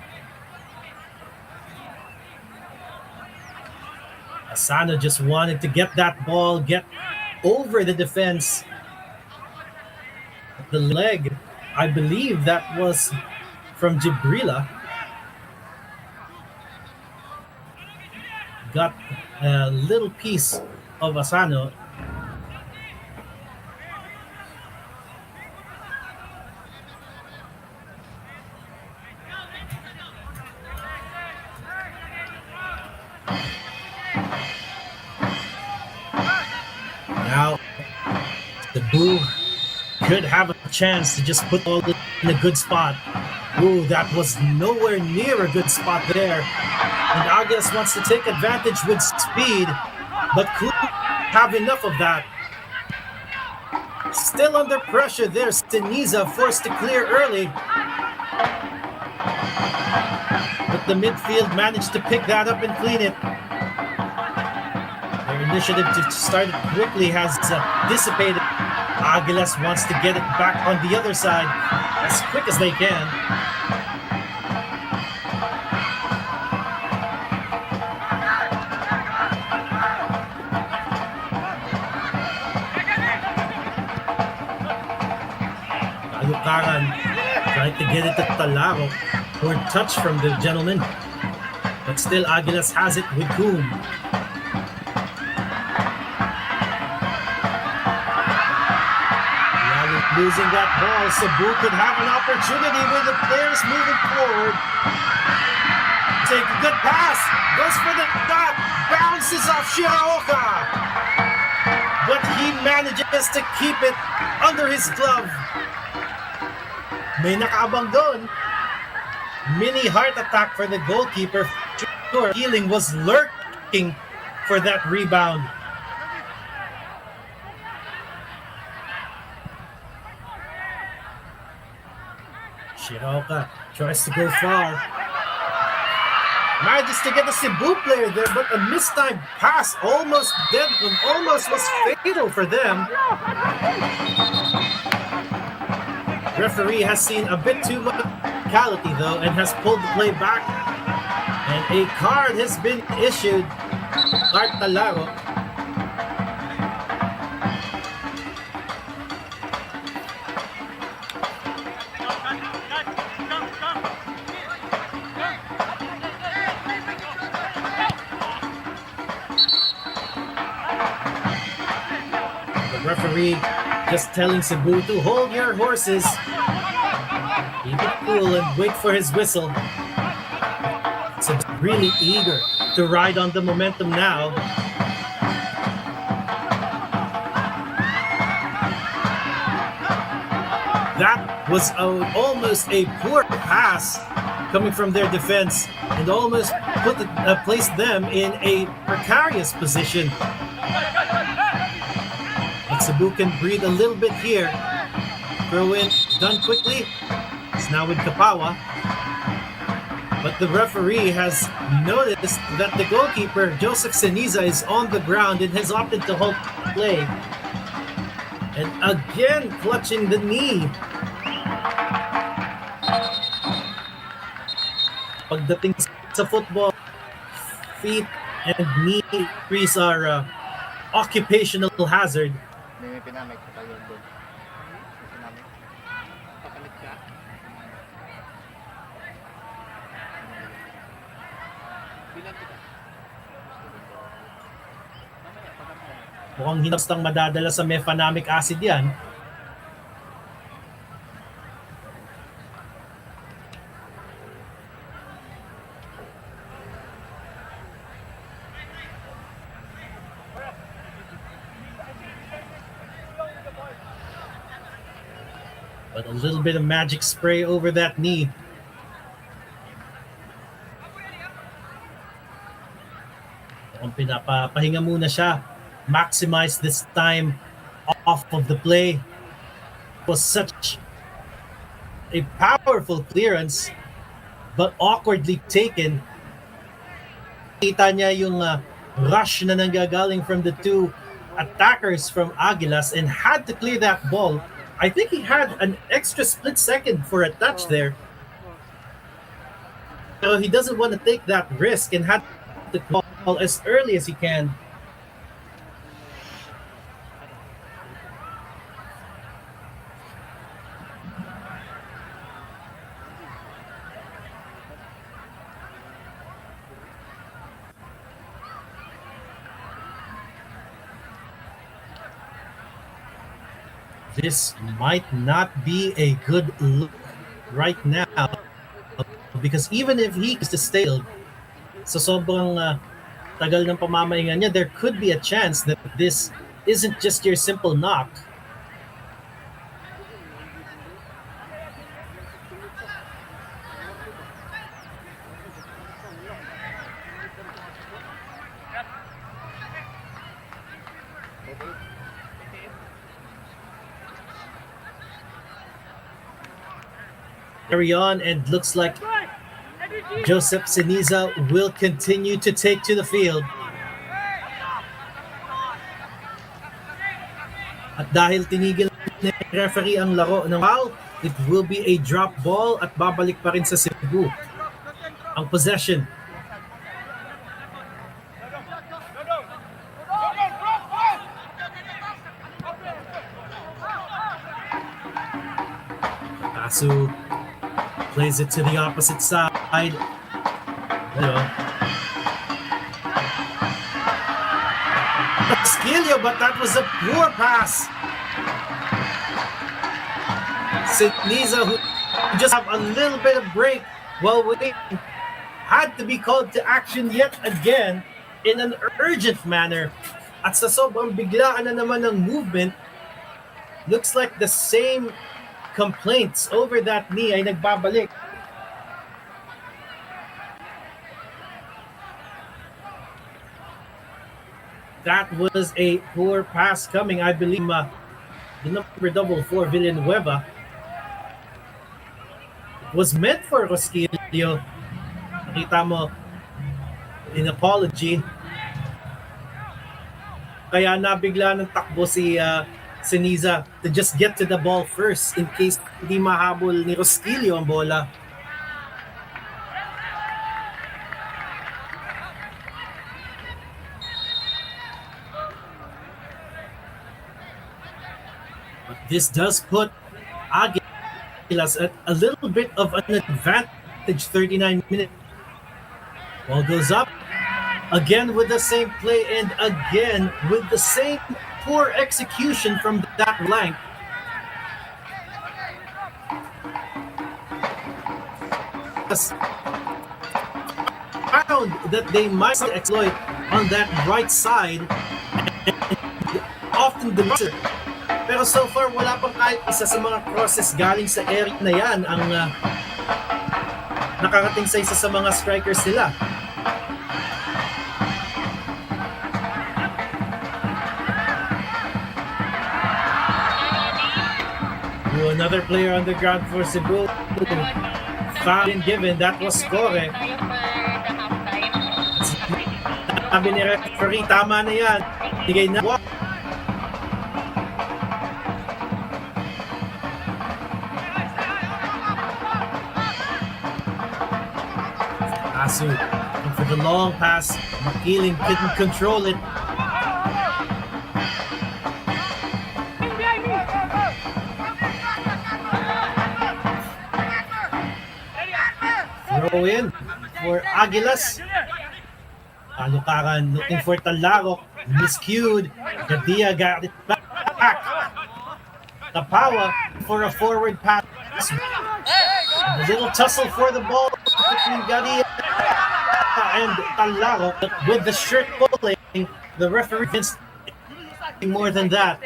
Asano just wanted to get that ball, get over the defense. The leg, I believe that was from Jibrila. Got a little piece of Asano. Now, CEBU could have a chance to just put all in a good spot. Ooh, that was nowhere near a good spot there. And Aguilas wants to take advantage with speed, but couldn't have enough of that. Still under pressure there, Steniza forced to clear early. But the midfield managed to pick that up and clean it. Their initiative to start it quickly has dissipated. Aguilas wants to get it back on the other side as quick as they can. Karan tried to get it to Talaro. Poor touch from the gentleman. But still, Aguilas has it with Goon. Losing that ball, Cebu could have an opportunity with the players moving forward. Take a good pass, goes for the dot, bounces off Shiraoka. But he manages to keep it under his glove. May nakaabang doon. Mini heart attack for the goalkeeper. Sure, Healing was lurking for that rebound. Shiraoka tries to go far. Manages to get the Cebu player there, but a mistimed pass almost was fatal for them. Referee has seen a bit too much physicality though and has pulled the play back. And a card has been issued. Art Talaro. Referee just telling Cebu to hold your horses, keep it cool and wait for his whistle. Cebu's really eager to ride on the momentum now. That was almost a poor pass coming from their defense and almost placed them in a precarious position. Cebu can breathe a little bit here. Throw in, done quickly. It's now with Kapawa. But the referee has noticed that the goalkeeper, Joseph Ceniza, is on the ground and has opted to halt play. And again, clutching the knee. Pagdating sa football, feet and knee injuries are occupational hazard. May pinamay ko tayo doon. Pinamay. Papalit ka. Bilang kita. Mukhang hinastang madadala sa mefenamic acid yan. But a little bit of magic spray over that knee. Kung pinapahinga muna siya, maximize this time off of the play. It was such a powerful clearance, but awkwardly taken. Kita niya yung rush na nanggagaling from the two attackers from Aguilas and had to clear that ball. I think he had an extra split second for a touch there. So he doesn't want to take that risk and had to call as early as he can. This might not be a good look right now because even if he is stale sa sobrang tagal ng pamamahinga niya, there could be a chance that this isn't just your simple knock. Carry on, and looks like Joseph Ceniza will continue to take to the field. At dahil tinigil ni referee ang laro ng foul, it will be a drop ball at babalik pa rin sa Cebu ang possession. Plays it to the opposite side. Skilio, but that was a poor pass. Siniza, who just have a little bit of break while waiting, had to be called to action yet again in an urgent manner. At sa sobrang biglaan na naman ng movement, looks like the same complaints over that knee ay nagbabalik. That was a poor pass coming, I believe, the number 4 Villanueva. It was meant for Rosquillo. Nakita mo, in apology. Kaya nabigla ng takbo si Siniza to just get to the ball first in case hindi mahabol ni Rosquillo ang bola. But this does put Aguilas at a little bit of an advantage, 39 minutes. Ball goes up. Again with the same play and again with the same poor execution from that flank. Found that they might exploit on that right side and often the pero so far wala pang kahit isa sa mga crosses galing sa area na yan ang nakarating sa isa sa mga strikers nila. Another player on the ground for Cebu. Foul been given. That was score. Sabi ni referee, tama na yan. Bigay na. Asu for the long pass. Makiling couldn't control it. Throw in for Aguilas. Alukaran looking for Talarok. Miscued. Gadia got it back. Tapawa for a forward pass. A little tussle for the ball between Gadia and Talarok. With the shirt pulling, the referee didn't more than that.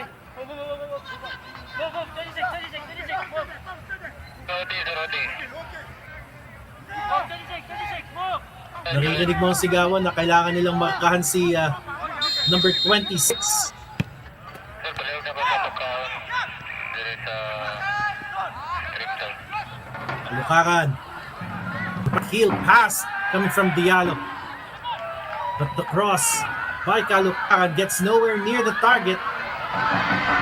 Naririnig mo ang sigawan na kailangan nilang markahan si number 26. Lukaran. Heel pass coming from Diallo. But the cross by Kalukaran gets nowhere near the target.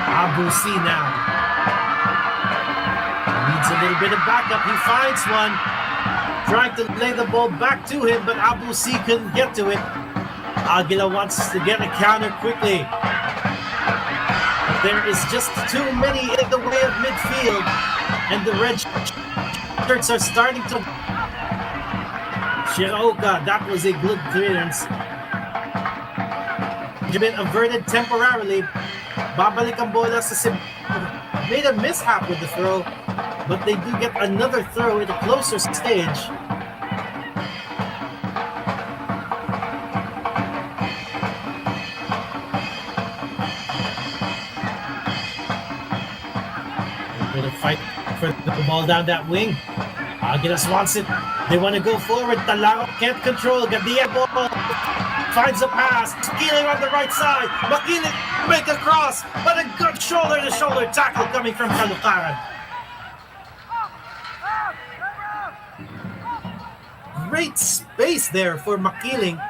Abusi now. Needs a little bit of backup. He finds one. Trying to lay the ball back to him, but Abusi couldn't get to it. Aguila wants to get a counter quickly. But there is just too many in the way of midfield, and the red shirts are starting to... Shiraoka, that was a good clearance. Been averted temporarily. Babalik ang bola sa Cebu. Made a mishap with the throw. But they do get another throw at a closer stage. A bit of fight for the ball down that wing. Aguilas wants it. They want to go forward. Talarok can't control. Gadia ball finds a pass. Skeeling on the right side. Makiling make a cross. But a good shoulder-to-shoulder tackle coming from Kalukaran. Great space there for Makiling,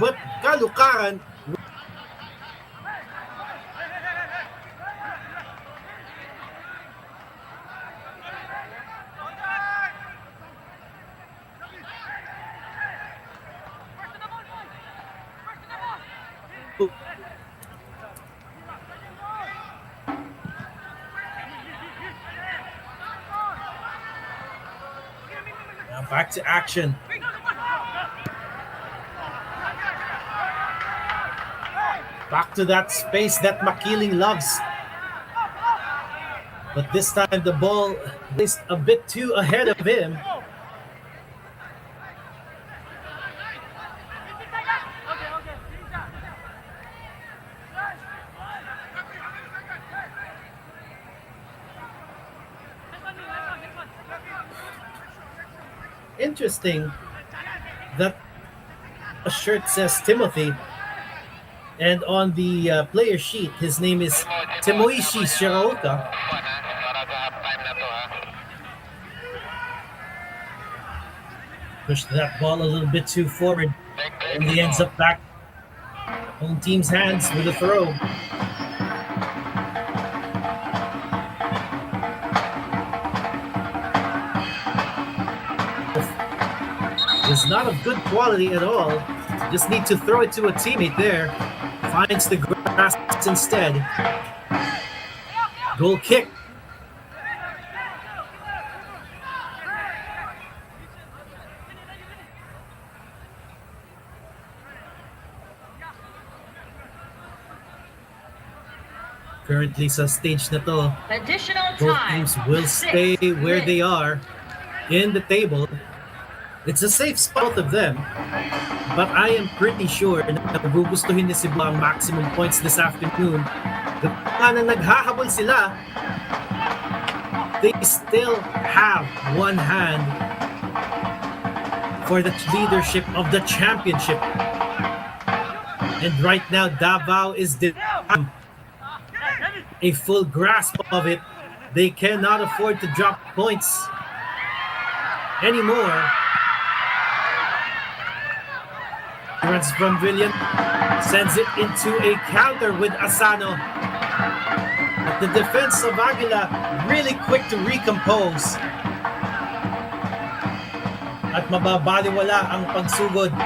but Kalukaran back to action. Back to that space that Makiling loves. But this time the ball is a bit too ahead of him. Interesting that a shirt says Timothy, and on the player sheet his name is Timoishi Shiraoka. Pushed that ball a little bit too forward, and he ends up back home team's hands with a throw. Is not of good quality at all. Just need to throw it to a teammate there. Finds the grass instead. Goal kick. Currently sa stage na to, Additional both time. teams will stay where they are in the table. It's a safe spot of them, but I am pretty sure na nagugustuhin ni Cebu ang maximum points this afternoon. Kapag na naghahabol sila, they still have one hand for the leadership of the championship. And right now, Davao is a full grasp of it. They cannot afford to drop points anymore. Runs from William, sends it into a counter with Asano. But the defense of Aguila really quick to recompose. At mababaliwala ang pagsugod.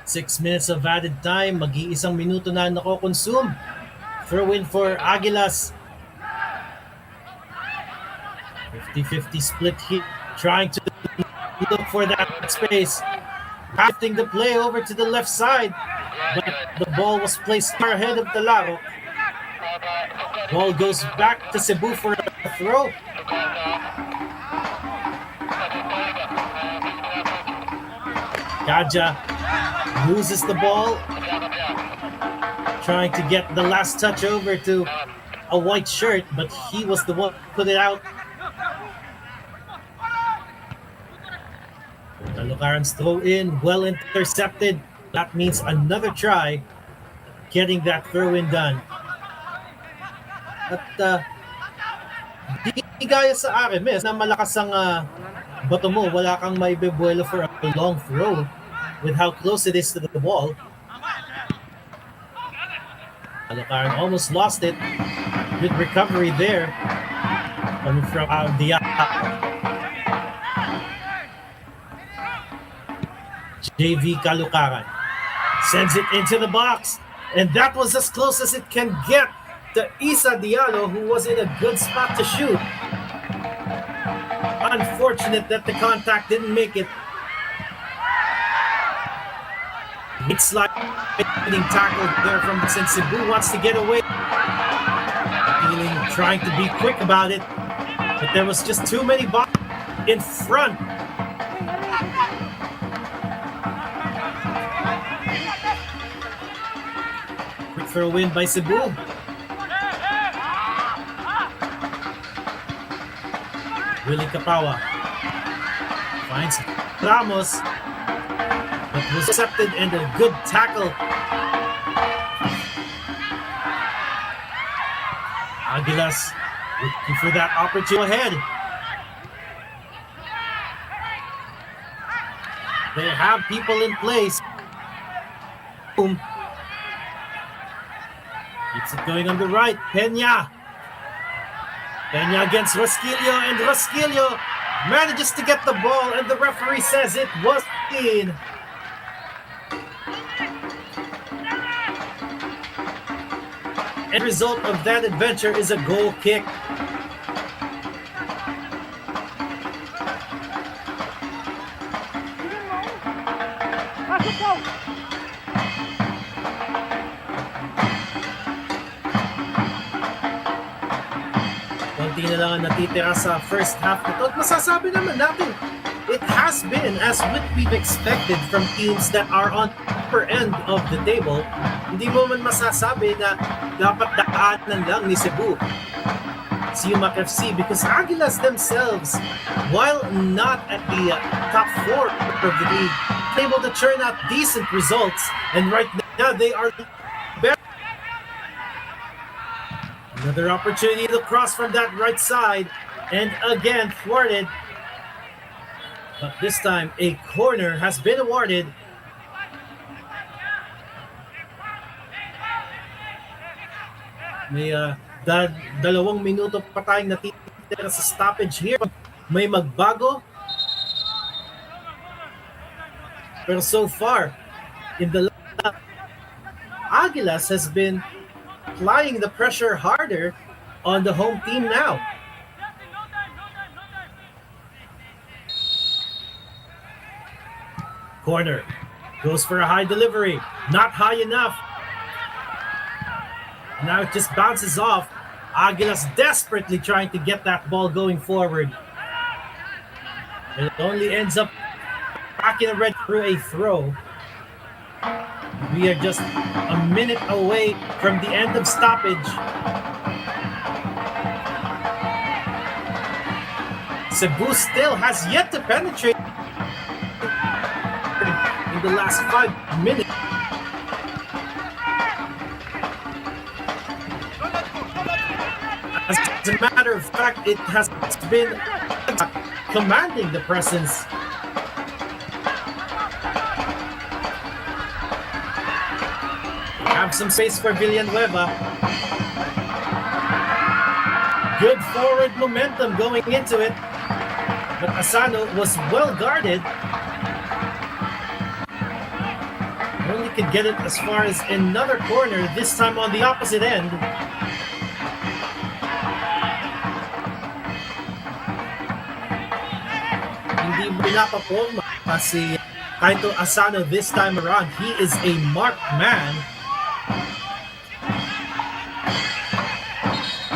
Six minutes of added time. Mag-iisang minuto na nako-consume. Throw in for Aguilas. 50-50 split here. Trying to look for that space. Drafting the play over to the left side. But the ball was placed far ahead of Talaro. Ball goes back to Cebu for a throw. Kaja loses the ball, trying to get the last touch over to a white shirt, but he was the one who put it out. Talukaran's throw in, well intercepted. That means another try, getting that throw in done. At di gaya sa Arimes na malakas ang bato mo, wala kang maibebuelo for a long throw. With how close it is to the wall. Talukaran almost lost it. Good recovery there. Coming from Dia. JV Talukaran sends it into the box. And that was as close as it can get to Isa Diallo, who was in a good spot to shoot. Unfortunate that the contact didn't make it. It's like getting tackled there from since Cebu wants to get away. Trying to be quick about it, but there was just too many balls in front. Quick throw in by Cebu. Willie Kapawa finds Ramos. But was accepted and a good tackle. Aguilas looking for that opportunity ahead. They have people in place. Boom. Keeps it going on the right. Peña against Rasquillo, and Rasquillo manages to get the ball, and the referee says it was in. End result of that adventure is a goal kick. Konti na lang ang natitira sa first half nito. At masasabi naman natin, it has been as what we've expected from teams that are on the upper end of the table. Hindi mo man masasabi na dapat daanan lang ni Cebu si UMAK FC because Aguilas themselves, while not at the top 4 of the league, able to churn out decent results, and right now they are better. Another opportunity to cross from that right side, and again thwarted. But this time, a corner has been awarded. May 2 minuto pa tayong natitira sa stoppage here. May magbago. Pero so far, in the Aguilas has been applying the pressure harder on the home team now. Corner. Goes for a high delivery. Not high enough. Now it just bounces off. Aguilas desperately trying to get that ball going forward. It only ends up back in a red through a throw. We are just a minute away from the end of stoppage. Cebu still has yet to penetrate in the last 5 minutes. As a matter of fact, it has been commanding the presence. Have some space for Villanueva. Good forward momentum going into it. But Asano was well guarded. Only could get it as far as another corner, this time on the opposite end. Hindi pinapapolma si Kaito Asano this time around. He is a marked man.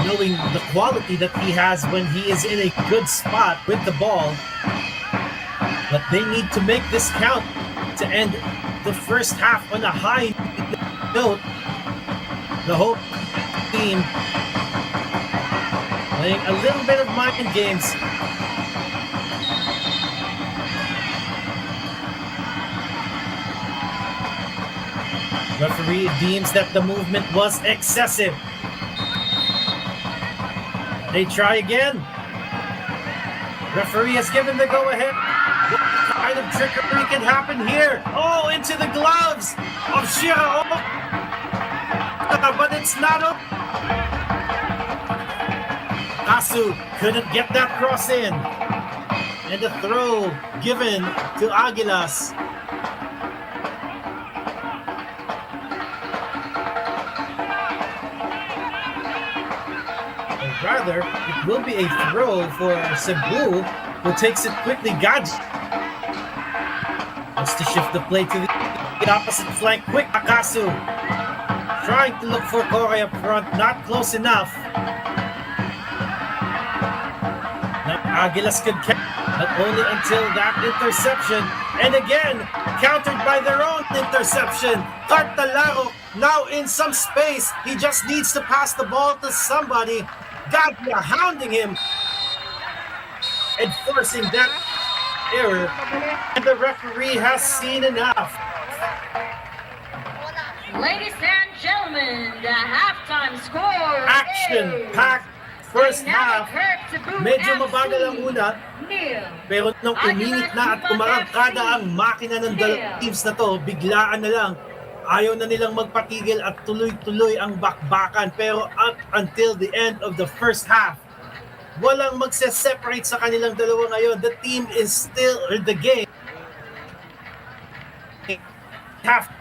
Knowing the quality that he has when he is in a good spot with the ball. But they need to make this count to end the first half on a high note. The whole team playing a little bit of mind games. Referee deems that the movement was excessive. They try again. Referee has given the go-ahead. What kind of trickery can happen here? Oh, into the gloves of Shirao. But it's not up. Kasu couldn't get that cross in. And the throw given to Aguilas. Rather, it will be a throw for Cebu, who takes it quickly. Gaji wants to shift the play to the opposite flank. Quick, Akasu trying to look for Corey up front, not close enough. Now Aguilas could catch, but only until that interception. And again, countered by their own interception. Cartalaro now in some space. He just needs to pass the ball to somebody. Gaglia hounding him, enforcing that error, and the referee has seen enough. Ladies and gentlemen, the halftime score Action-packed first half. Medyo mabagal ang una, pero nung uminit na at umarangkada ang makina ng dalawang teams na to, biglaan na lang. Ayaw na nilang magpatigil at tuloy-tuloy ang bakbakan. Pero up until the end of the first half, Walang magse-separate sa kanilang dalawa ngayon. The team is still, or the game, half.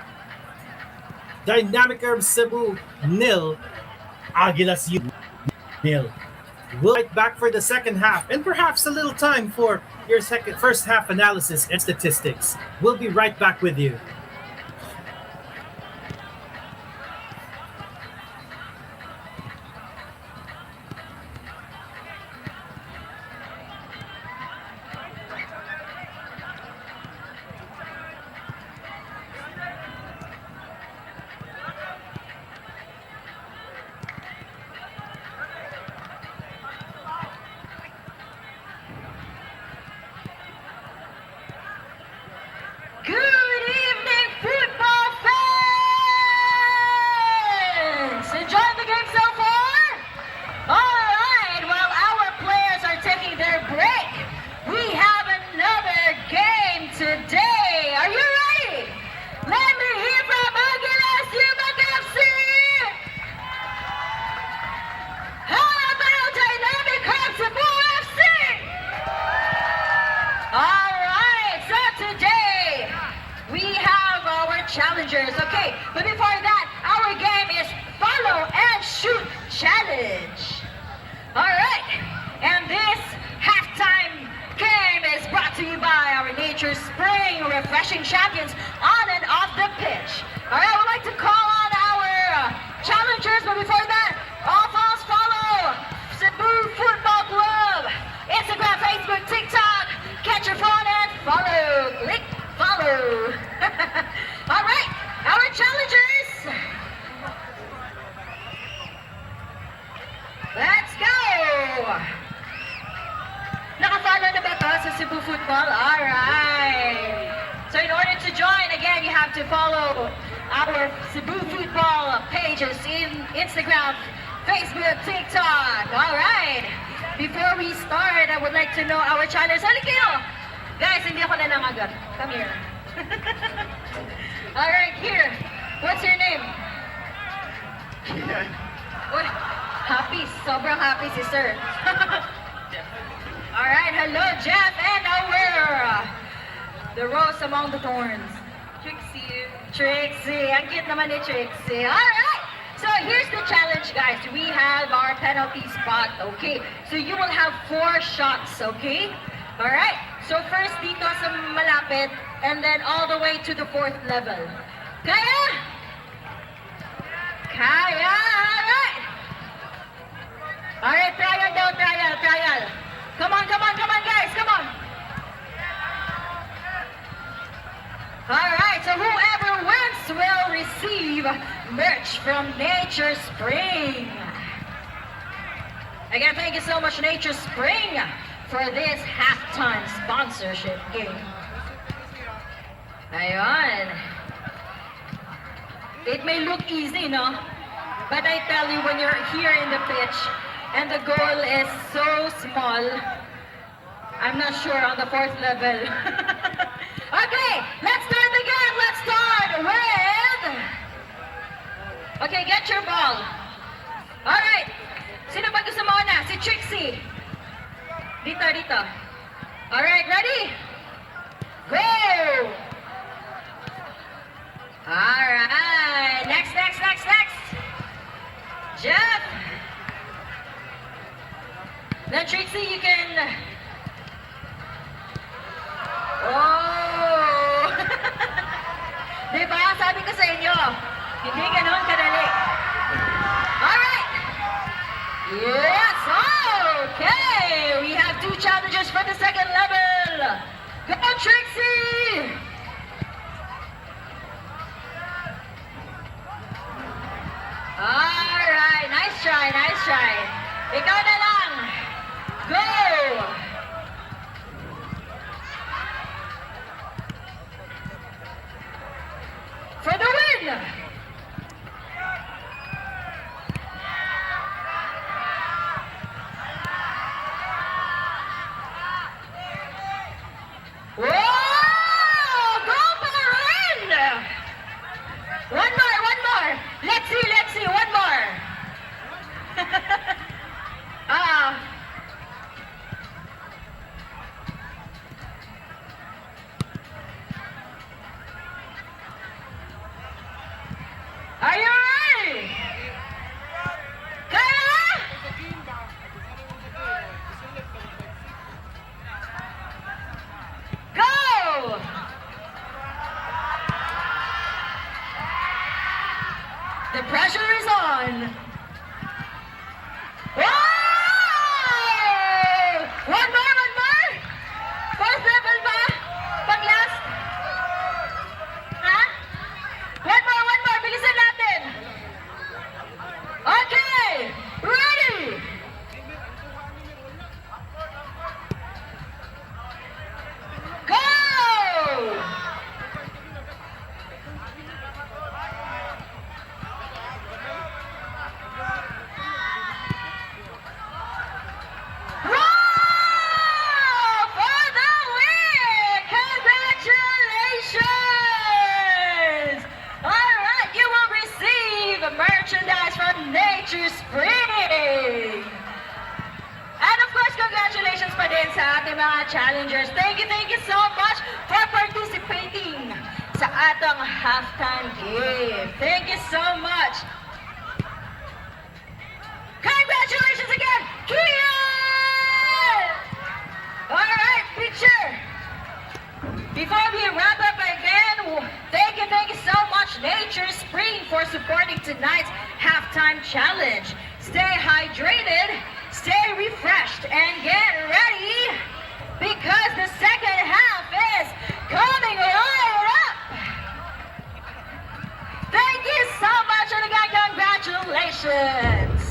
Dynamic Curve Cebu, 0. Aguilas U, 0. We'll be right back for the second half and perhaps a little time for your first half analysis and statistics. We'll be right back with you. Good evening, football fans! Enjoying the game so far? All right, while our players are taking their break, we have another game today. Are you ready? Let me hear from Aguilas UMAK FC! How about Dynamic Curve Cebu FC? All right, so today we have our challengers. Okay, but before that, our game is Follow and Shoot Challenge. All right, and this halftime game is brought to you by our Nature Spring refreshing champions on and off the pitch. All right, I would like to call on our challengers, but before that, all of us follow Cebu Football Club, Instagram, Facebook, TikTok. Catch your phone and follow. Click follow. All right, our challengers. Let's go. Naka-follow na ba ito sa Cebu Football? All right. So in order to join, again, you have to follow our Cebu Football pages in Instagram, Facebook, TikTok. All right. Before we start, I would like to know our challengers. Halika kayo! Guys, hindi ako nanangagat. Come here. All right, here. What's your name? Uy, happy. Sobrang happy si sir. All right, hello, Jeff. And our the rose among the thorns. Trixie. Trixie. Ang cute naman ni Trixie. All right. So here's the challenge, guys. We have our penalty spot, okay? So you will have 4 shots, okay? All right. So first dito sa malapit, and then all the way to the 4th level. Kaya? Kaya! All right. All right, trial daw, trial. Come on, guys, come on. All right, so whoever wins will receive merch from Nature Spring. Again, thank you so much, Nature Spring, for this halftime sponsorship game. Ayun. It may look easy, no? But I tell you, when you're here in the pitch and the goal is so small, I'm not sure on the 4th level. Okay, let's start again. Let's start with... Okay, get your ball. Alright. Sino ba gusto mo na? Si Trixie. Dito. Alright, ready? Go! Alright. Next. Jeff. Then Trixie, you can... Oh! Diba? Sabi ko sa inyo, hindi ganoon kadali. Alright! Yes! Okay! We have 2 challenges for the 2nd level. Go, Trixie! Alright! Nice try. Ikaw na lang. Go! For the win! Whoa! Go for the win! One more. Let's see. One more. The pressure is on. Wow! One more, one more. Fourth level ba? Pang last? Ha? One more. Bilisan natin. Okay. Ready. Go! For the win! Congratulations! All right, you will receive merchandise from Nature Spring. And of course, congratulations pa din sa ating mga challengers. Thank you so much for participating sa atong halftime game. Thank you so much. Congratulations again, Kian! All right, picture. Before we wrap up again, thank you so much, Nature Spring, for supporting tonight's halftime challenge. Stay hydrated, stay refreshed, and get ready because the second half is coming right up. Thank you so much, and again, congratulations.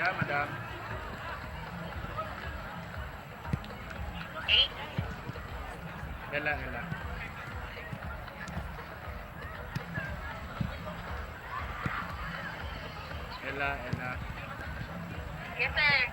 Madam. Ela. Ela. Yes, sir.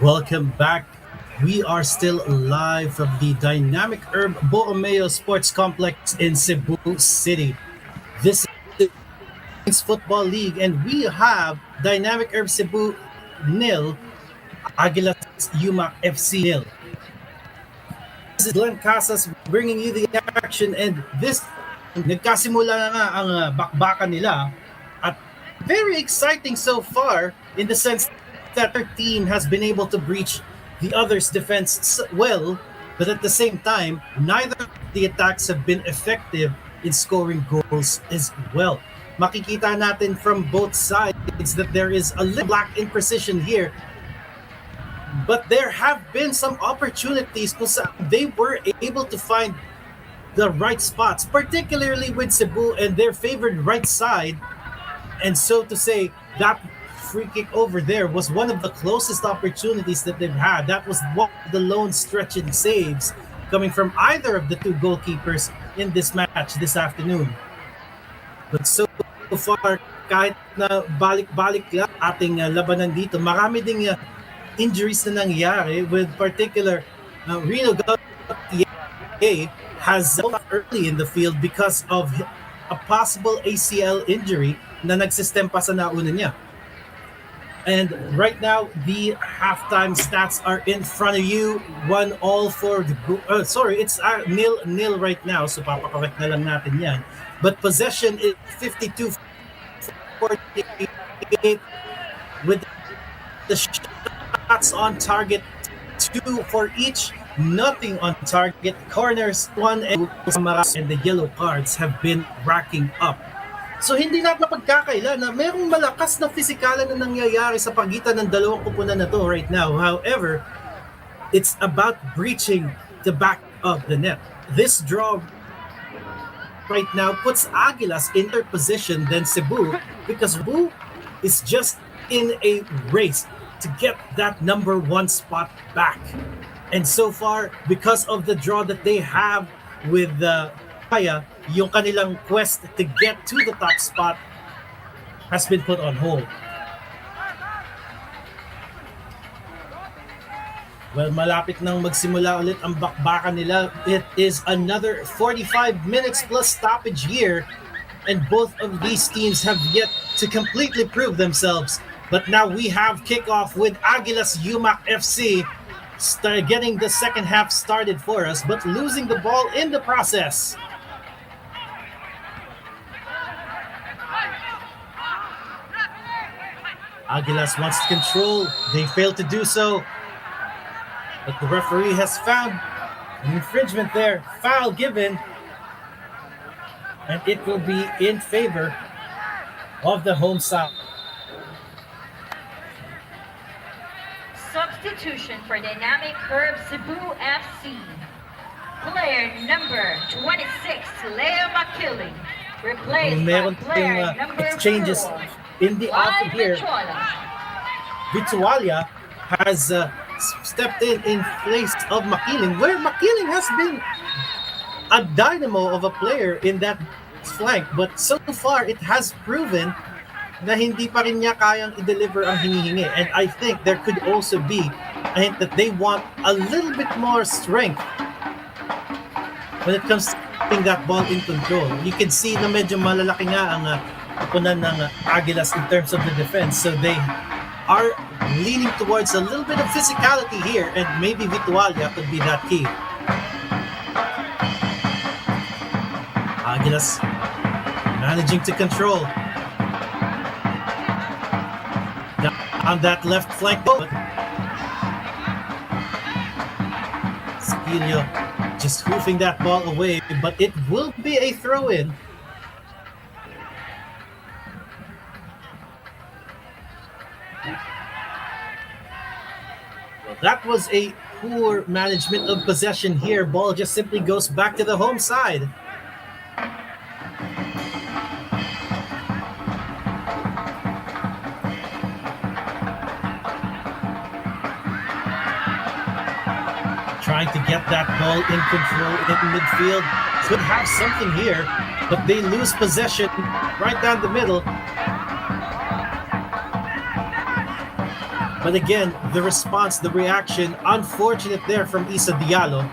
Welcome back. We are still live from the Dynamic Herb Borromeo Sports Complex in Cebu City. This is Football League, and we have Dynamic Herb Cebu nil, Aguilas UMAK FC nil. This is Glenn Casas bringing you the action, and this nagkasimula na nga ang bakbakan nila at very exciting so far in the sense that their team has been able to breach the other's defense well, but at the same time, neither of the attacks have been effective in scoring goals as well. Makikita natin from both sides that there is a little lack in precision here, but there have been some opportunities kung they were able to find the right spots, particularly with Cebu and their favored right side. And so to say, that free kick over there was one of the closest opportunities that they've had. That was one of the lone stretching saves coming from either of the two goalkeepers in this match this afternoon. But so far, kahit na balik-balik lang ating labanan dito, marami ding injuries na nangyari, with particular Reno Gautier has early in the field because of a possible ACL injury na nagsistem pa sa nauna niya. And right now, the halftime stats are in front of you. 1-1 for the it's 0-0 right now, so papakorek na lang natin yan. But possession is 52-48 with the shots on target, 2 for each, nothing on target. Corners 1 and the yellow cards have been racking up. So hindi natin mapagkakaila na mayroong malakas na pisikalan na nangyayari sa pagitan ng dalawang kupunan na to right now. However, it's about breaching the back of the net. This draw right now puts Aguilas in their position than Cebu, because Cebu is just in a race to get that number 1 spot back. And so far, because of the draw that they have with Kaya, yung kanilang quest to get to the top spot has been put on hold. Well, malapit nang magsimula ulit ang bakbakan nila. It is another 45 minutes plus stoppage here, and both of these teams have yet to completely prove themselves. But now we have kickoff with Aguilas UMAK FC getting the second half started for us, but losing the ball in the process. Aguilas wants to control. They failed to do so. But the referee has found an infringement there. Foul given. And it will be in favor of the home side. Substitution for Dynamic Herb Cebu FC. Player number 26, Leo Makili, replaced by player number exchanges 4. In the outfit here, Vitualia has stepped in place of Makiling, where Makiling has been a dynamo of a player in that flank, but so far it has proven na hindi pa rin niya kayang i-deliver ang hinihingi. And I think there could also be a hint that they want a little bit more strength when it comes to keeping that ball in control. You can see na medyo malalaki nga ang kupunan ng Aguilas in terms of the defense, so they are leaning towards a little bit of physicality here, and maybe Vitualia could be that key. Aguilas managing to control on that left flank. Skilio just hoofing that ball away, but it will be a throw-in. That was a poor management of possession here. Ball just simply goes back to the home side. trying to get that ball in control in midfield. Could have something here, but they lose possession right down the middle. But again, the response, the reaction, unfortunate there from Issa Diallo.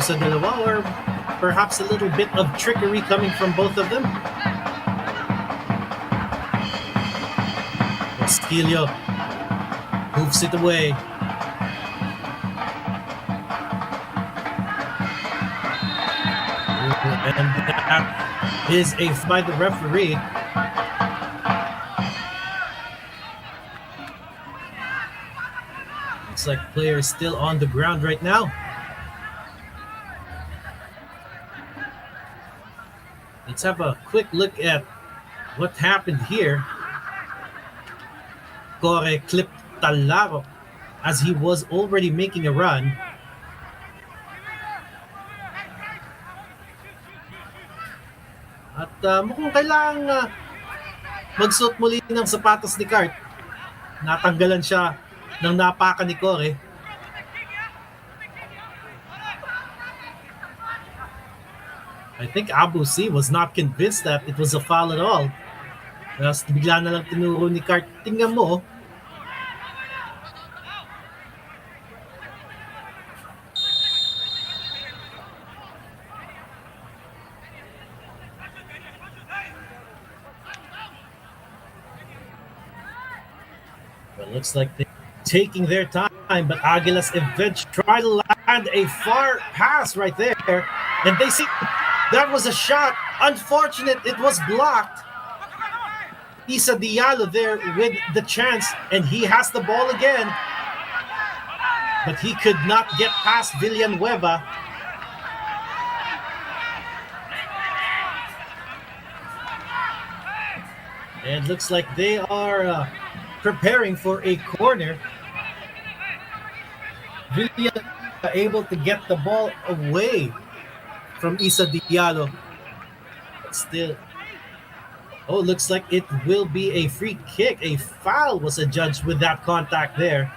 Sa dalawa, or perhaps a little bit of trickery coming from both of them. Castillo moves it away. And that is a by the referee. Looks like the player is still on the ground right now. Let's have a quick look at what happened here. Corre clipped Talaro as he was already making a run. At mukhang kailangang magsuot muli ng sapatos ni Cart. Natanggalan siya ng napakan ni Corre. I think Abu C was not convinced that it was a foul at all. Tapos bigla na lang tinuro ni Cart. Tingnan mo. Well, looks like they're taking their time, but Aguilas eventually tried to land a far pass right there. And they see that was a shot. Unfortunate, it was blocked. Issa Diallo there with the chance, and he has the ball again. But he could not get past Villanueva. And it looks like they are preparing for a corner. Villanueva able to get the ball away from Issa Diallo. But still, looks like it will be a free kick. A foul was adjudged with that contact there.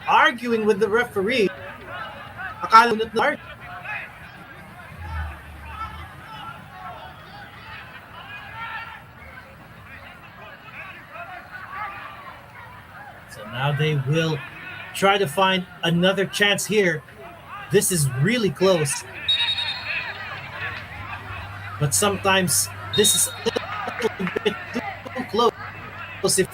Arguing with the referee. Akala na now they will try to find another chance here. This is really close. But sometimes this is a little bit too close if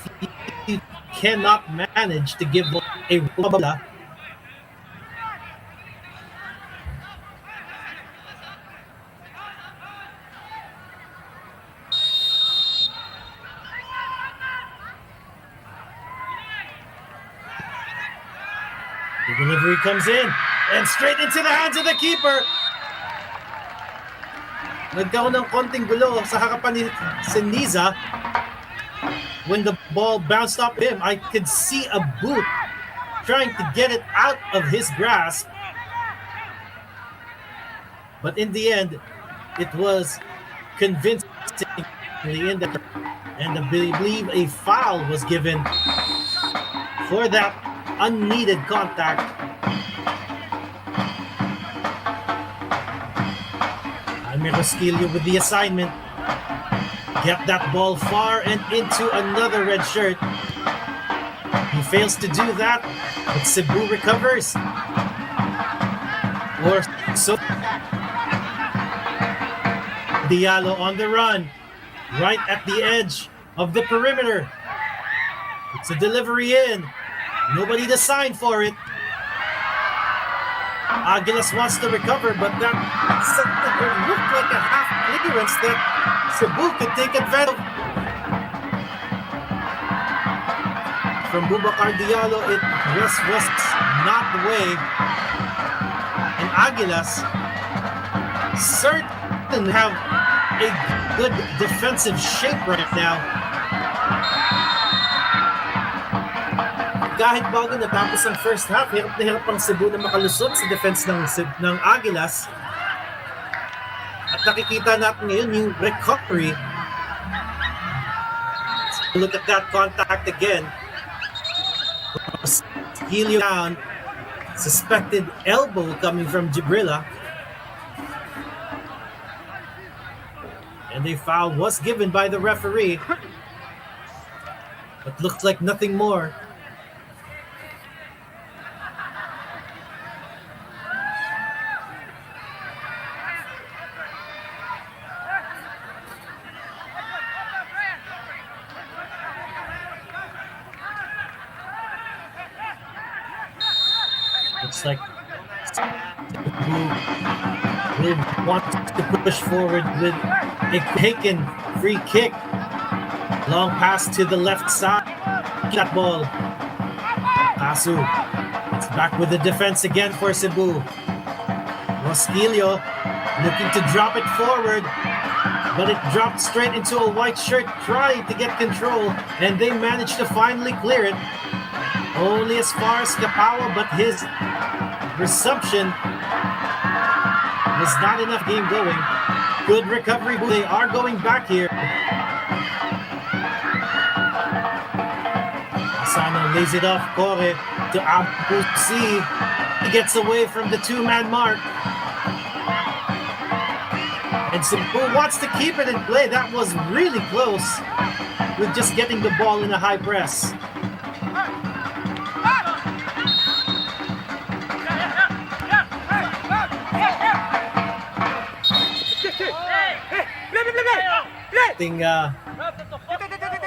you cannot manage to give a bola. The delivery comes in and straight into the hands of the keeper. Nagkaroon ng konting gulo sa harapan ni Seniza. When the ball bounced off him, I could see a boot trying to get it out of his grasp. But in the end, it was convincing in the end, and I believe a foul was given for that unneeded contact. Castillo with the assignment. Get that ball far and into another red shirt. He fails to do that, but CEBU recovers. Or so. Diallo on the run, right at the edge of the perimeter. It's a delivery in. Nobody to sign for it. Aguilas wants to recover, but that looked like a half clearance that CEBU could take advantage of. From Boubacar Diallo, it was not the way. And Aguilas certainly have a good defensive shape right now. Kahit bago natapos ang first half, hirap na hirap ang Cebu na makalusot sa defense ng Aguilas. At nakikita natin ngayon yung recovery. So look at that contact again. Helio down. Suspected elbow coming from Jibrila. And a foul was given by the referee. But looks like nothing more. Looks like will want to push forward with a taken free kick. Long pass to the left side. That ball. Kasu. It's back with the defense again for Cebu. Rosquillo looking to drop it forward, but it dropped straight into a white shirt trying to get control, and they managed to finally clear it. Only as far as Kapawa, but his reception was not enough game going. Good recovery. They are going back here. Asano lays it off Kore to Abusi. He gets away from the two-man mark. And Cebu wants to keep it in play. That was really close with just getting the ball in a high press.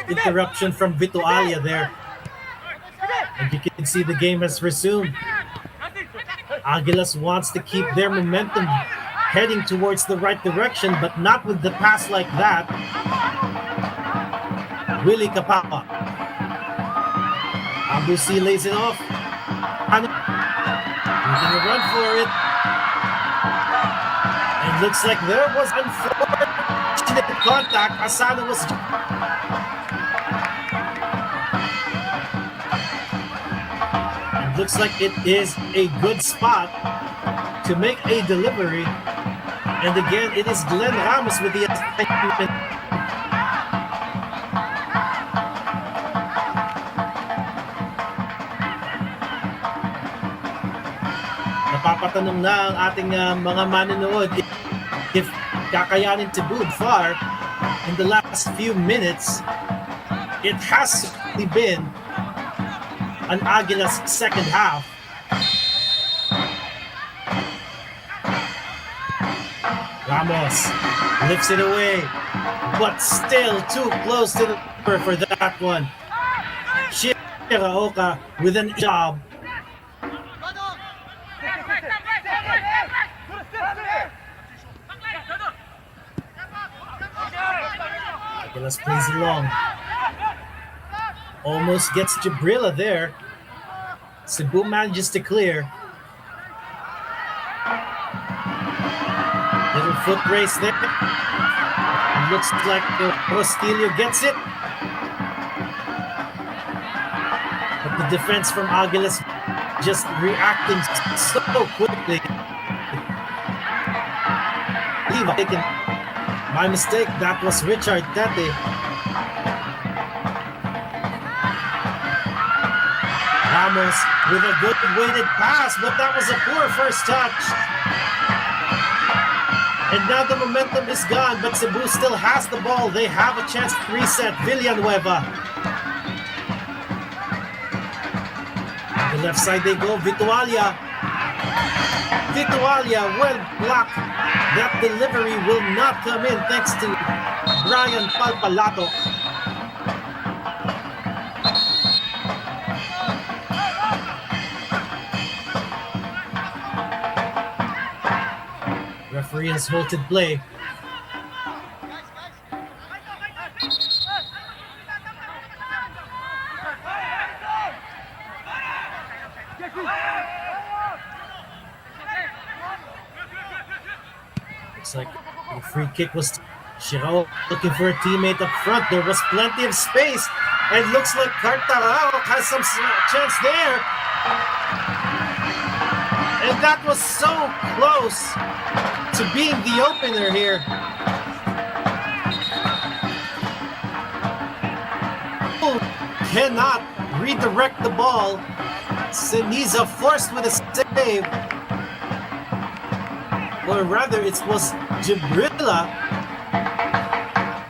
Interruption from Vitualia there. And you can see the game has resumed. Aguilas wants to keep their momentum heading towards the right direction, but not with the pass like that. Willie Kapawa. Abusi lays it off. Making a run for it. And looks like there was unfortunate contact. Asano was... Looks like it is a good spot to make a delivery. And again, it is Glenn Ramos with the assignment. Napapatanong na ang ating mga manonood if kakayanin to move far in the last few minutes. It has certainly been an Aguilas second half. Ramos lifts it away, but still too close to the keeper for that one. Shiraoka with an job. Aguilas plays along. Almost gets Jibrila there. Cebu manages to clear. Little foot race there. It looks like Rosquillo gets it. But the defense from Aguilas just reacting so quickly. My mistake, that was Richard Tete. Ramos with a good weighted pass, but that was a poor first touch. And now the momentum is gone, but Cebu still has the ball. They have a chance to reset. Villanueva. On the left side they go. Vitualia. Vitualia, well blocked. That delivery will not come in thanks to Brian Palpalato. Referee has halted play. Looks like the free kick was Shiro looking for a teammate up front. There was plenty of space. And looks like Cartarao has some chance there. And that was so close to being the opener here. Cannot redirect the ball. Seniza forced with a save. Or rather, it was Jibrila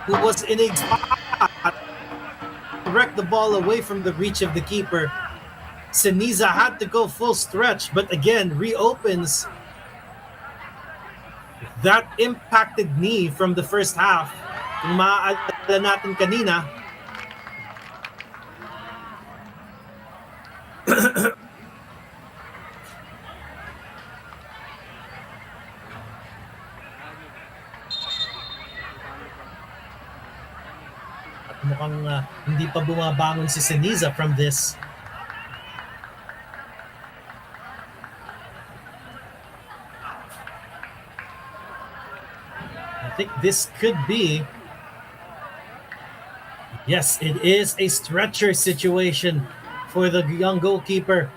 who was in a spot to direct the ball away from the reach of the keeper. Seniza had to go full stretch, but again, reopens that impacted knee from the first half. Kung maaalala natin kanina, at mukhang hindi pa bumabangon si Seniza from this. I think this could be, yes, it is a stretcher situation for the young goalkeeper.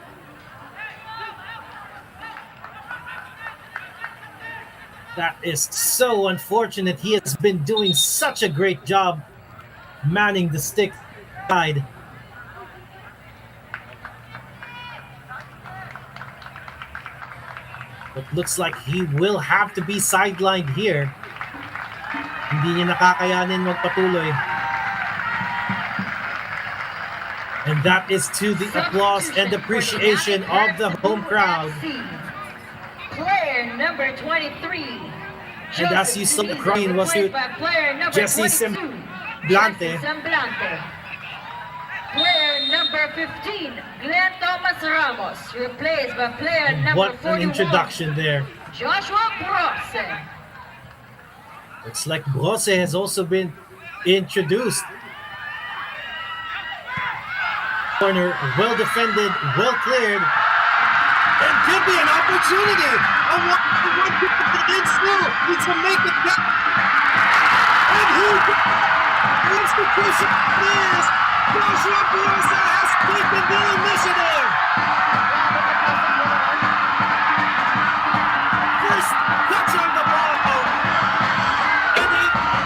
That is so unfortunate. He has been doing such a great job manning the stick side. It looks like he will have to be sidelined here. Hindi niya nakakayanin magpatuloy. And that is to the applause and appreciation of the home crowd. Player number 23. And as you saw, the crowd was with Jesse Semblante. Player number 15, Glenn Thomas Ramos, replaced by player number 41. What an introduction there. Joshua Brose. Looks like Brose has also been introduced. Corner, well defended, well cleared. And could be an opportunity. A one still needs to make it back. And he institution is Joshua Brose has taken the initiative. First touch on the ball. An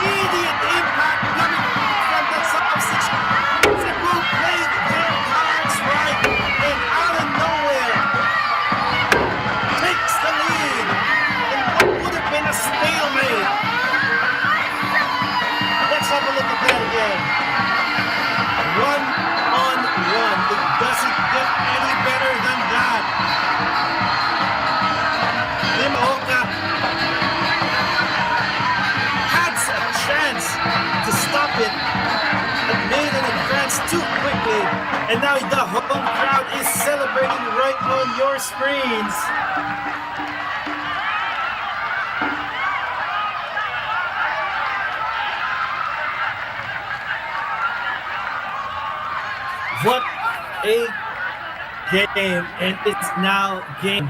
immediate impact coming from the substitution. Cebu played their cards right, and out of nowhere takes the lead in what would have been a stalemate. Let's have a look at that again. 1-on-1. It doesn't get any better than that. Limaoka had a chance to stop it, but made an advance too quickly, and now the home crowd is celebrating right on your screens. What a game, and it's now game.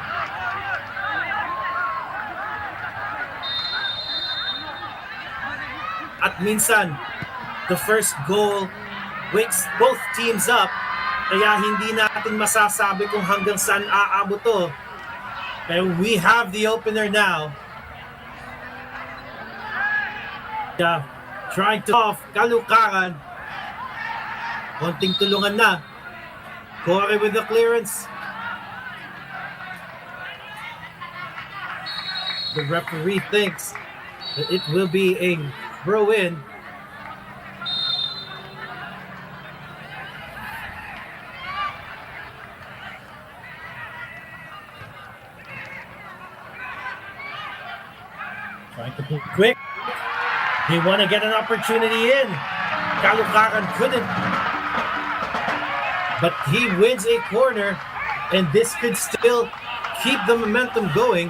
At minsan, the first goal wakes both teams up, kaya hindi natin masasabi kung hanggang saan aabot to. Pero we have the opener now. Trying to off Kalukaran. Konting tulungan na. Corey with the clearance. The referee thinks that it will be a throw-in. Trying to be quick. They want to get an opportunity in. Kalukaran couldn't. But he wins a corner, and this could still keep the momentum going.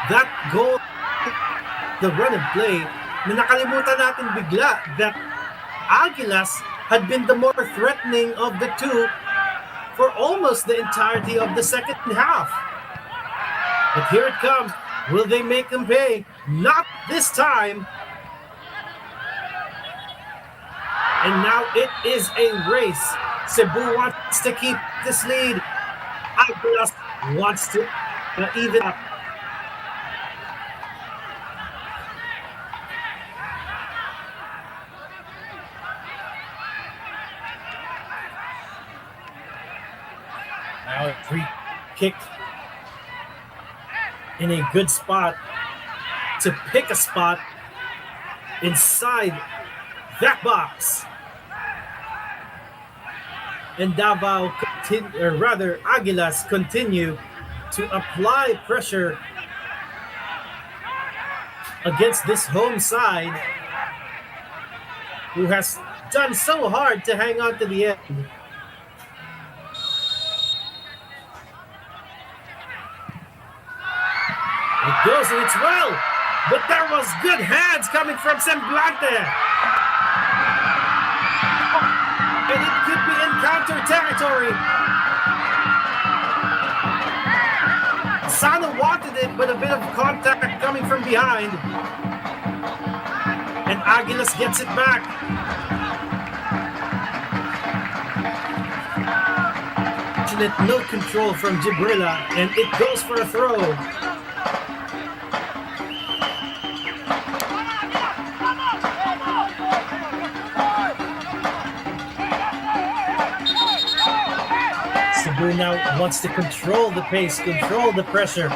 That goal, the run and play, na nakalimutan natin bigla that Aguilas had been the more threatening of the two for almost the entirety of the second half. But here it comes. Will they make them pay? Not this time. And now it is a race. Cebu wants to keep this lead. Aguilas wants to even up. Now a free kick in a good spot to pick a spot inside that box. And Davao, Aguilas continue to apply pressure against this home side who has done so hard to hang on to the end. It goes and it's well, but there was good hands coming from Semblante. And it could be encounter territory. Sana wanted it, but a bit of contact coming from behind. And Aguilas gets it back. No control from Jibrila, and it goes for a throw. Cebu now wants to control the pace, control the pressure.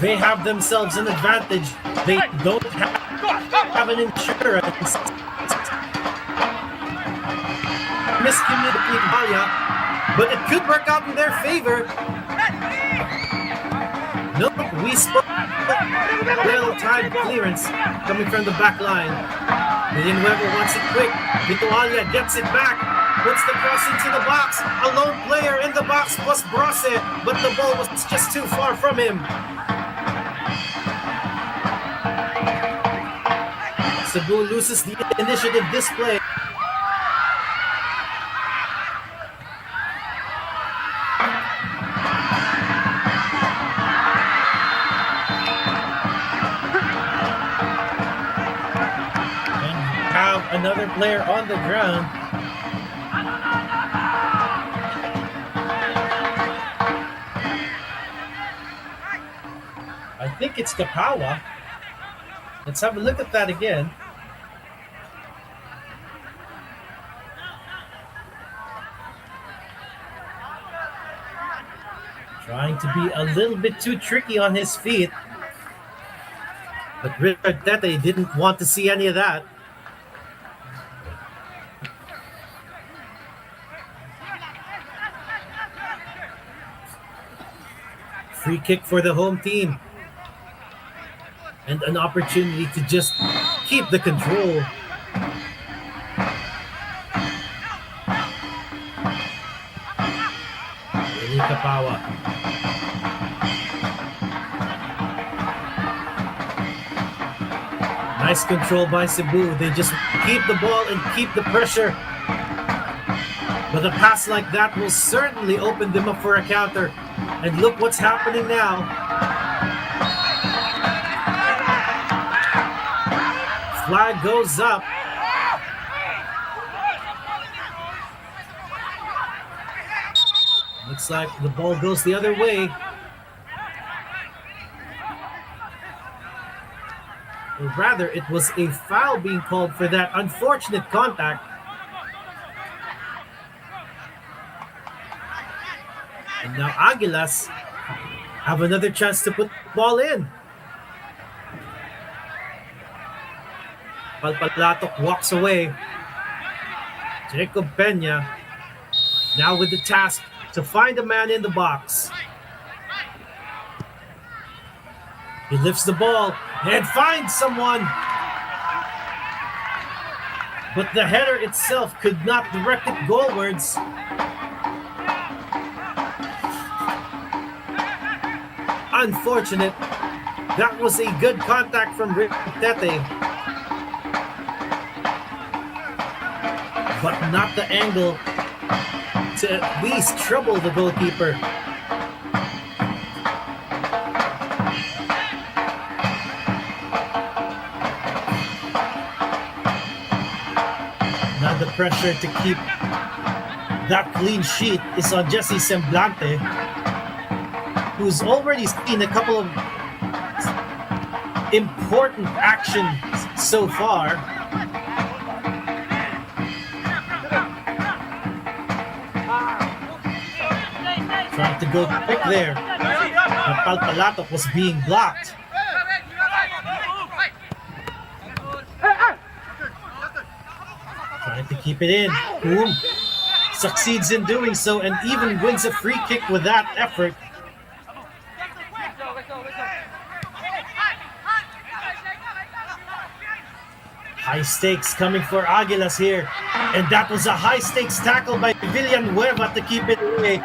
They have themselves an advantage. They don't have an insurance. Miscommunication, but it could work out in their favor. No, we spoke. Well-timed clearance coming from the back line. Villanueva wants it quick. Vitualia gets it back. Puts the cross into the box. A lone player in the box was Brose, but the ball was just too far from him. Cebu loses the initiative display. Another player on the ground. I think it's Kapawa. Let's have a look at that again. Trying to be a little bit too tricky on his feet. But Richard Tete didn't want to see any of that. Free kick for the home team. And an opportunity to just keep the control. Eli Kapawa. Nice control by Cebu. They just keep the ball and keep the pressure. But a pass like that will certainly open them up for a counter. And look what's happening now. Flag goes up. Looks like the ball goes the other way. Or rather, it was a foul being called for that unfortunate contact. And now Aguilas have another chance to put the ball in. Palpalatok walks away. Jacob Peña now with the task to find a man in the box. He lifts the ball and finds someone. But the header itself could not direct it goalwards. Unfortunate. That was a good contact from Tete. But not the angle to at least trouble the goalkeeper. pressure to keep that clean sheet is on Jesse Semblante, who's already seen a couple of important actions so far. Trying to go quick there. But Palpalatok was being blocked. Trying to keep it in. Boom. Succeeds in doing so and even wins a free kick with that effort. High stakes coming for Aguilas here. And that was a high stakes tackle by Villanueva to keep it away.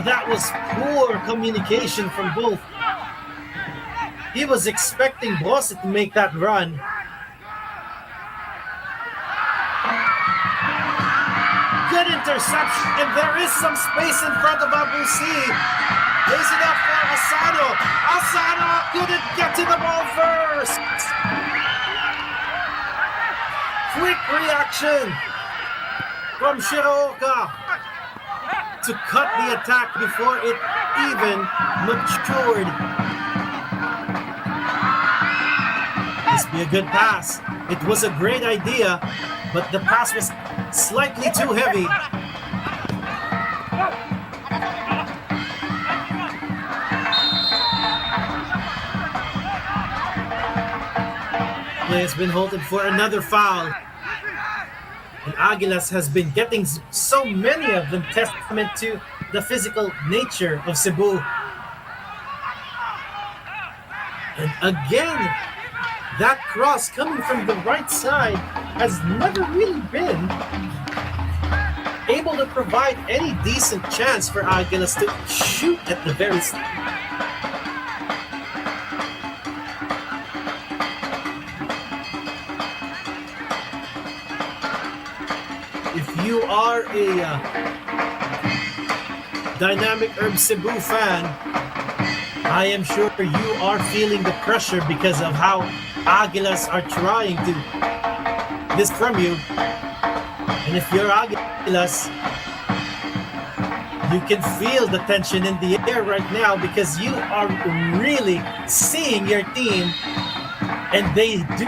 That was poor communication from both. He was expecting Bosse to make that run. Good interception, and there is some space in front of Abusi. Lays it up for Asano. Asano couldn't get to the ball first. Quick reaction from Shiraoka to cut the attack before it even matured. This be a good pass. It was a great idea, but the pass was slightly too heavy. Play has been halted for another foul. And Aguilas has been getting so many of them, testament to the physical nature of Cebu. And again, that cross coming from the right side has never really been able to provide any decent chance for Aguilas to shoot at the very start. If you are a Dynamic Herb Cebu fan, I am sure you are feeling the pressure because of how Aguilas are trying to this from you. And if you're Aguilas, you can feel the tension in the air right now because you are really seeing your team and they do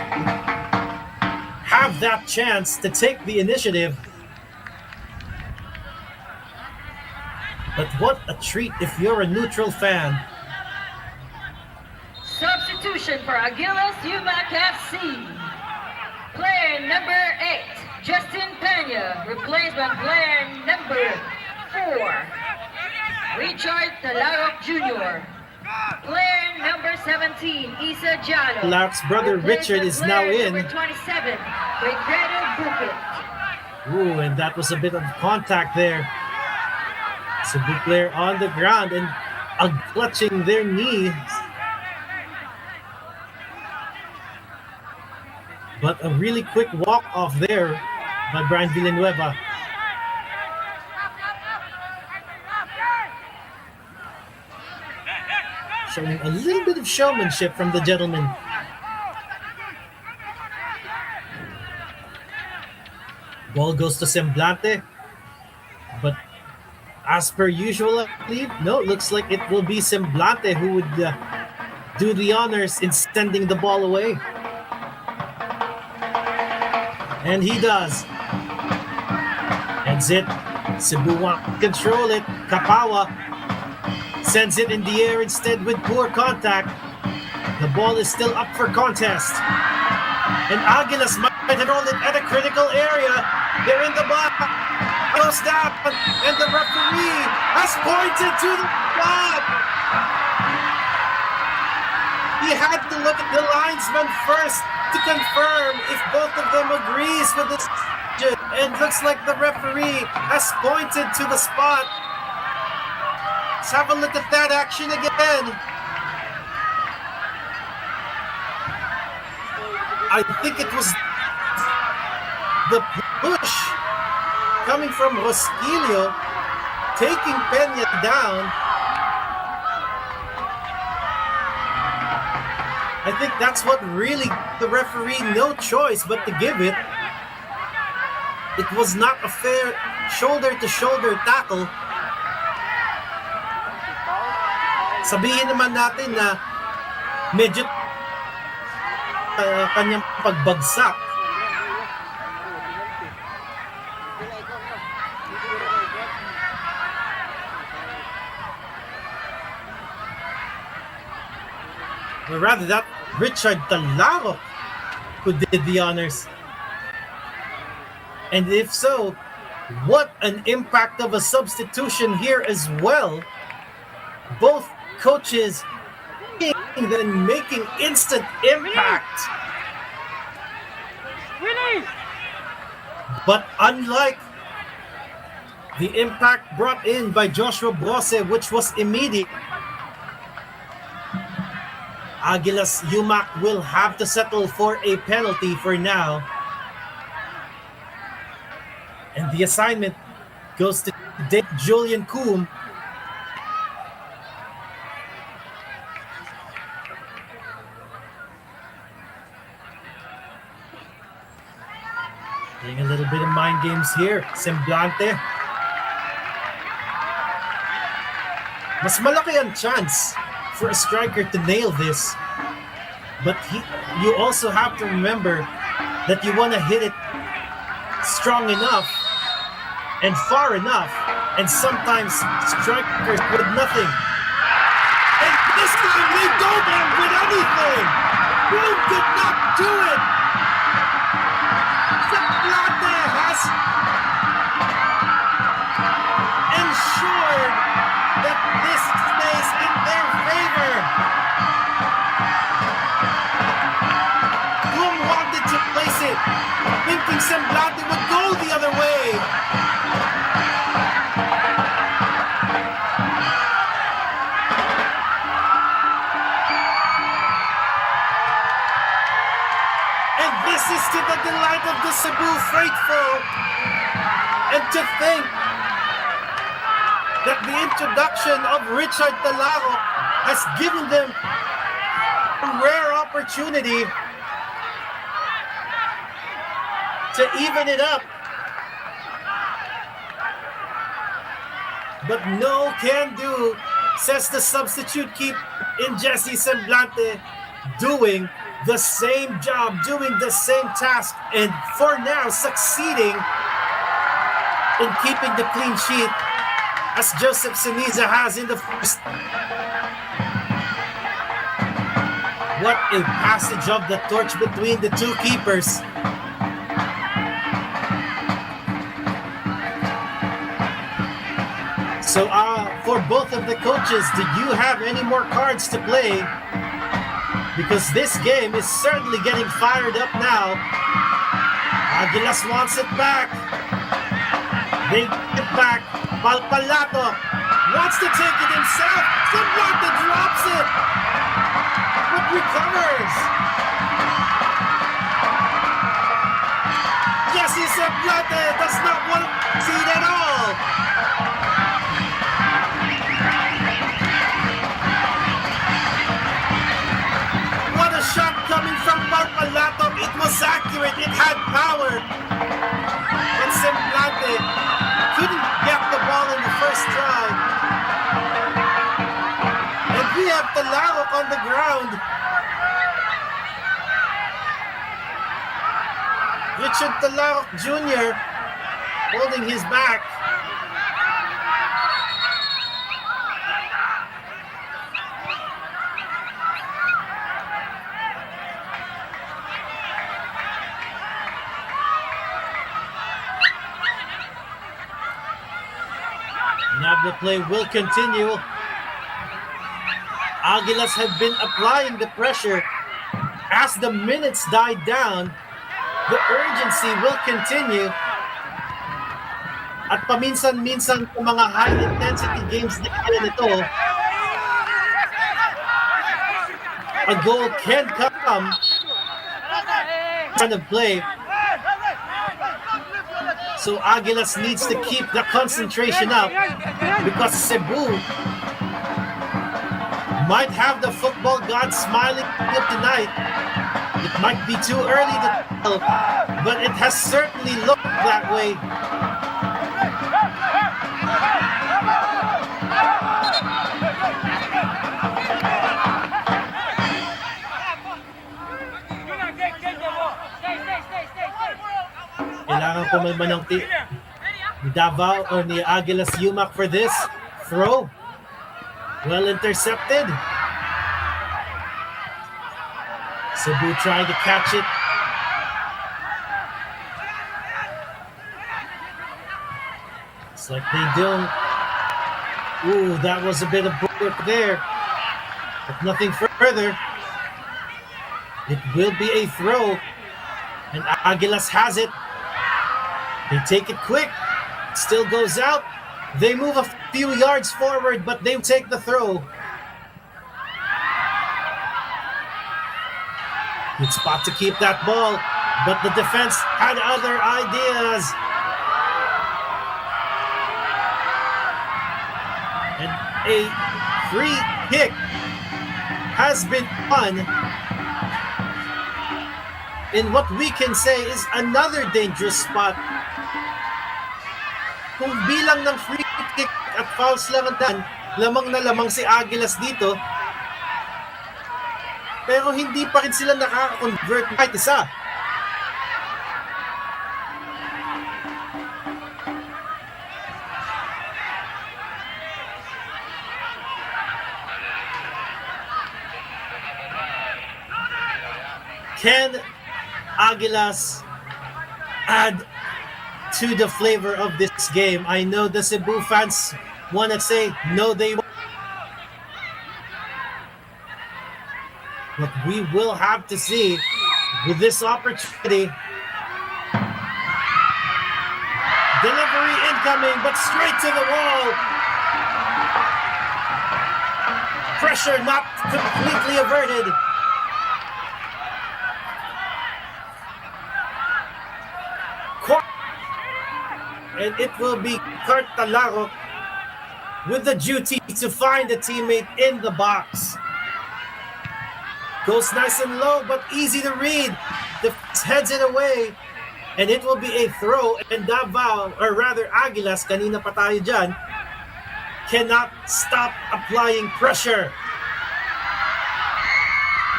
have that chance to take the initiative. But what a treat if you're a neutral fan. Substitution for Aguilas UMAK FC. Player number 8, Justin Pena, replaced by player number 4, Richard Talarok Jr. Player number 17, Isa Jalo. Lark's brother Richard is now in. Number 27, Recredo Bukit. Ooh, and that was a bit of contact there. Cebu player on the ground and clutching their knees. But a really quick walk off there by Brian Villanueva. Showing a little bit of showmanship from the gentleman. Ball goes to Semblante. But as per usual, I believe, no, it looks like it will be Semblante who would do the honors in sending the ball away. And he does. Heads it. Cebu wants to control it. Kapawa sends it in the air instead with poor contact. The ball is still up for contest. And Aguilas might hold it at a critical area. They're in the box. Goes down. And the referee has pointed to the spot. He had to look at the linesman first to confirm if both of them agrees with this. And looks like the referee has pointed to the spot. Let's have a look at that action again. I think it was the push coming from Rosquillo taking Peña down. I think that's what really the referee no choice but to give it. it was not a fair shoulder-to-shoulder tackle. Sabihin naman natin na medyo kanyang pagbagsak. Or rather, that Richard Talarok who did the honors. And if so, what an impact of a substitution here as well. Both coaches then making instant impact. But unlike the impact brought in by Joshua Brose, which was immediate, Aguilas UMAK will have to settle for a penalty for now. And the assignment goes to Julian Coombe. Playing a little bit of mind games here. Semblante. Mas malaki ang chance for a striker to nail this. But you also have to remember that you want to hit it strong enough and far enough. And sometimes strikers with nothing. And this time they don't end with anything. Boom could not do it. Semblante has ensured that this stays in their favor. Boom wanted to place it, thinking Semblante would go the other way. And this is to the delight of the Cebu faithful. And to think that the introduction of Richard Talaro has given them a rare opportunity to even it up. But no can do, says the substitute keep in Jesse Semblante, doing the same job, doing the same task, and for now succeeding in keeping the clean sheet as Joseph Siniza has in the first. What a passage of the torch between the two keepers. So for both of the coaches, do you have any more cards to play? Because this game is certainly getting fired up now. Aguilas wants it back. They get it back. Palpalato wants to take it himself. Semblante drops it, but recovers. Jesse Semblante does not want to concede at all. What a shot coming from Palpalato. It was accurate. It had power. But Semblante couldn't get the ball in the first try. And we have Talarok on the ground. Richard Talarok Jr. holding his back. Now the play will continue. Aguilas have been applying the pressure. As the minutes die down, the urgency will continue. At paminsan-minsan sa mga high-intensity games na ito, a goal can come kind of play. So Aguilas needs to keep the concentration up because Cebu might have the football god smiling tonight. It might be too early to tell, but it has certainly looked that way. Kailangan kumalma ng ni Davao or ni Aguilas UMAK for this throw. Well intercepted. Cebu trying to catch it. It's like they don't. Ooh, that was a bit of work there. But nothing further. It will be a throw. And Aguilas has it. They take it quick. Still goes out. They move a few yards forward, but they take the throw. Good spot to keep that ball, but the defense had other ideas. And a free kick has been won in what we can say is another dangerous spot. Kung bilang ng free kick at fouls lang ang lamang na lamang si Aguilas dito. Pero hindi pa rin sila nakaka-convert kahit isa. Can Aguilas add to the flavor of this game? I know the Cebu fans want to say no, they won't. But we will have to see with this opportunity. Delivery incoming, but straight to the wall. Pressure not completely averted. And it will be Kurt Talaro with the duty to find a teammate in the box. Goes nice and low, but easy to read. Heads it away, and it will be a throw. And Davao, or rather Aguilas, kanina pa tayo dyan, cannot stop applying pressure.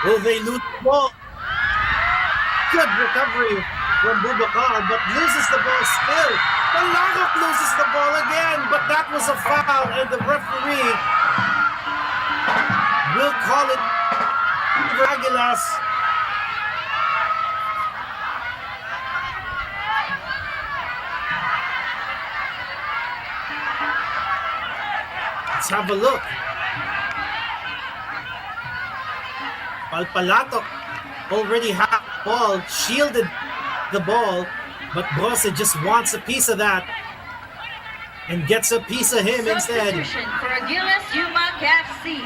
Will they lose the ball? Good recovery from Boubacar, but loses the ball still. Talaro loses the ball again, but that was a foul, and the referee will call it for Aguilas. Let's have a look. Palpalatok already had the ball, shielded the ball, but Brose just wants a piece of that and gets a piece of him instead. Substitution for Aguilas UMAK FC.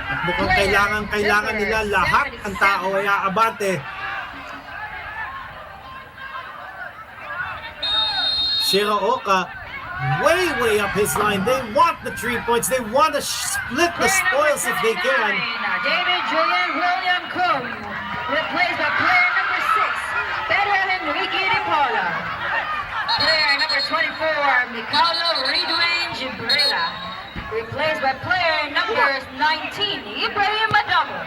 At mukhang kailangan nila lahat ng tao ay aabante. Shiraoka, way up his line. They want the 3 points. They want to split the spoils if they can. David Julian William Kung, replaced by player number 6, Pedro Enrique de Paula. Player number 24, Mikalo Ridwin Gibrela, replaced by player number 19, Ibrahim Adamu.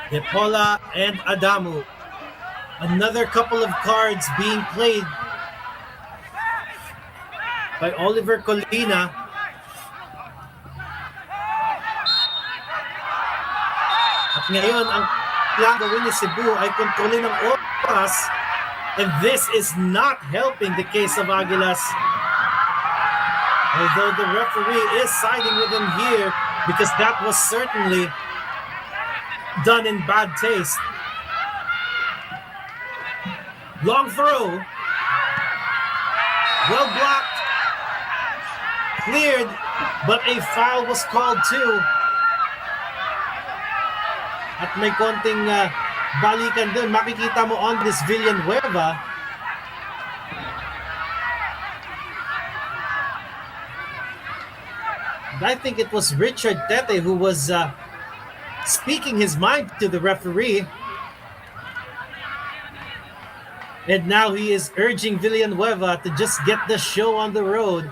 De Paula and Adamu. Another couple of cards being played by Oliver Colina. At ngayon, ang plan gawin ni Cebu ay kontrolin ng oras, and this is not helping the case of Aguilas. Although the referee is siding with him here because that was certainly done in bad taste. Long throw. Well blocked. Cleared, but a foul was called too. At may konting balikan dun. Makikita mo on this Villanueva. I think it was Richard Tete who was speaking his mind to the referee. And now he is urging Villanueva to just get the show on the road.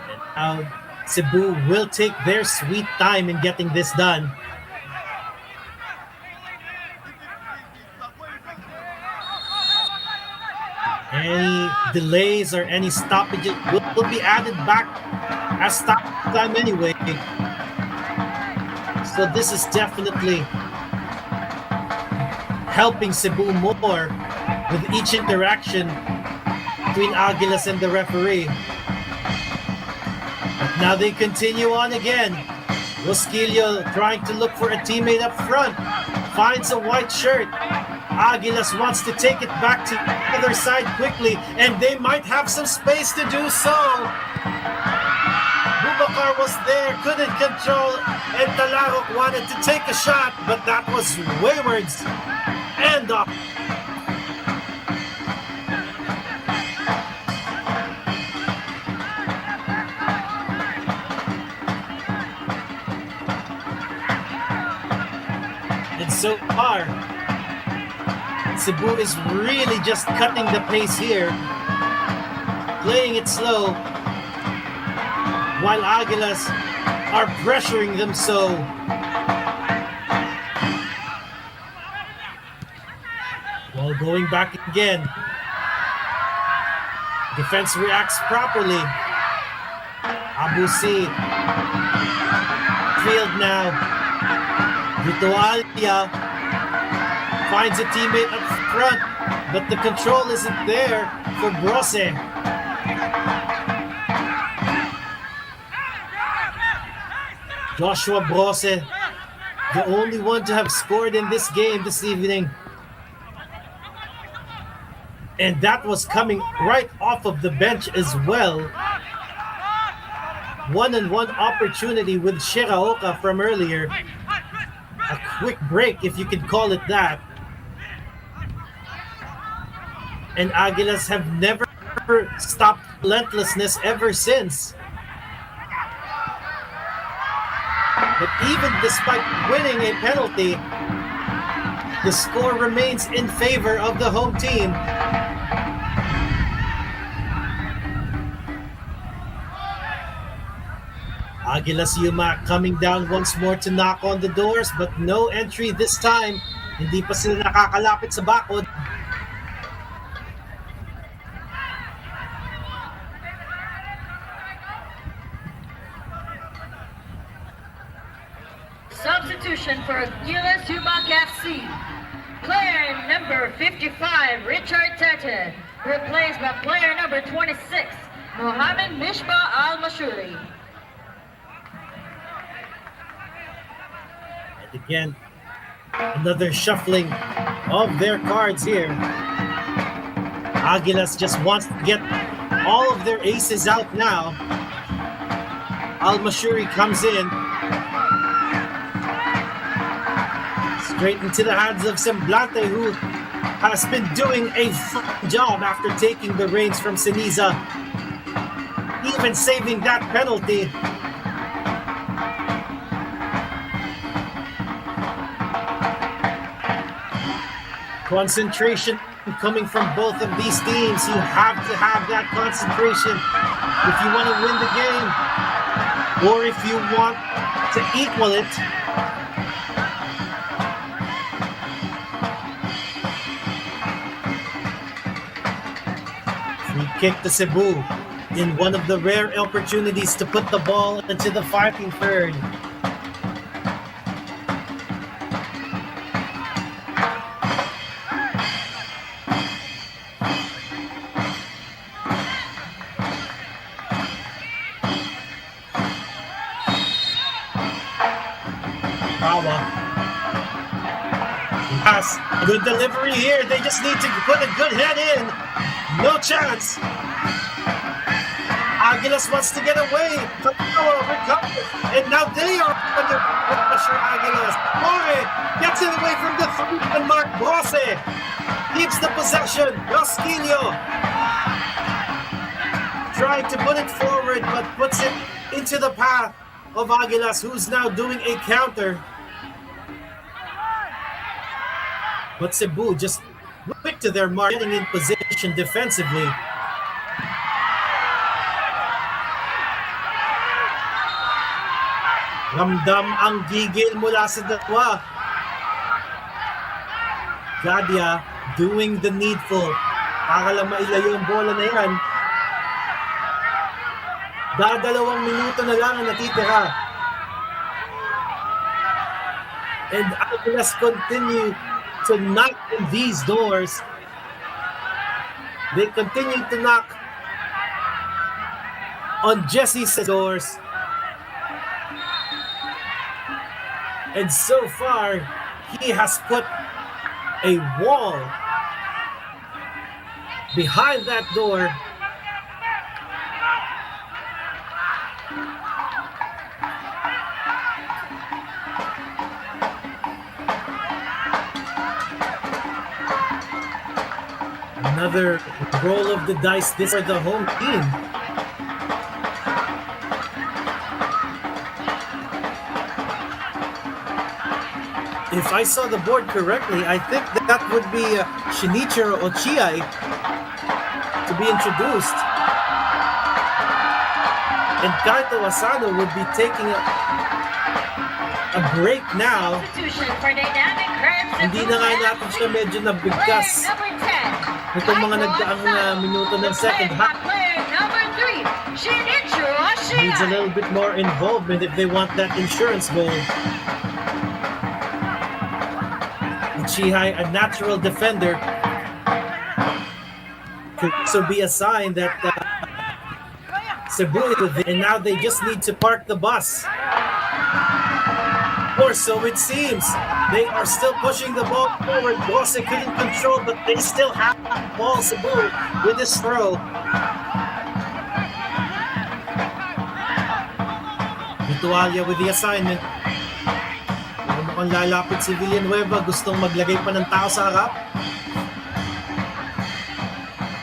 And now Cebu will take their sweet time in getting this done. Any delays or any stoppages will be added back as stop time anyway. So this is definitely helping Cebu more with each interaction between Aguilas and the referee. But now they continue on again. Rosquillo trying to look for a teammate up front. Finds a white shirt. Aguilas wants to take it back to the other side quickly, and they might have some space to do so. Bubakar was there, couldn't control, and Talarok wanted to take a shot, but that was wayward. And and so far, Cebu is really just cutting the pace here, playing it slow, while Aguilas are pressuring them so. While going back again, defense reacts properly. Abusi, field now. Vitualia finds a teammate up front, but the control isn't there for Brose. Joshua Brose, the only one to have scored in this game this evening. And that was coming right off of the bench as well. One-on-one opportunity with Shiraoka from earlier. A quick break, if you could call it that. And Aguilas have never stopped relentlessness ever since. But even despite winning a penalty, the score remains in favor of the home team. Aguilas UMAK coming down once more to knock on the doors, but no entry this time. Hindi pa sila nakakalapit sa bakod. Substitution for Aguilas UMAK FC. Player number 55, Richard Tete, replaced by player number 26, Mohamed Mishba Al-Mashuri. And again, another shuffling of their cards here. Aguilas just wants to get all of their aces out now. Al-Mashuri comes in. Straight into the hands of Semblante, who has been doing a fine job after taking the reins from Siniza. Even saving that penalty. Concentration coming from both of these teams. You have to have that concentration if you want to win the game, or if you want to equal it. Free kick to Cebu in one of the rare opportunities to put the ball into the fighting third. Yes, good delivery here. They just need to put a good head in. No chance. Aguilas wants to get away. Kamikawa recovers. And now they are under pressure, Aguilas. More gets it away from the 3 mark. Brose keeps the possession. Rosquillo trying to put it forward, but puts it into the path of Aguilas, who's now doing a counter. But Cebu just quick to their mark, getting in position defensively. Ramdam ang gigil mula sa dalawa. Gadia doing the needful para lang mailayo ang bola na yan. Dadalawang minuto na lang ang natitira. And Aguilas continue to knock on these doors. They continue to knock on Jesse's doors. And so far, he has put a wall behind that door. Another roll of the dice this for the home team. If I saw the board correctly, I think that would be Shinichiro Ochiai to be introduced. And Kaito Asano would be taking a break now. Substitution for dynamic curves. Hindi na nga natin siya medyo nabigkas nitong mga nagdaang minuto ng second half. Needs a little bit more involvement if they want that insurance goal. Chihai, a natural defender, could also be a sign that Cebu is within, and now they just need to park the bus. Or so it seems. They are still pushing the ball forward. Bosse couldn't control, but they still have the ball. Cebu with his throw. Vitualia with the assignment. Mukhang lalapit si Villanueva, gustong maglagay pa ng tao sa harap.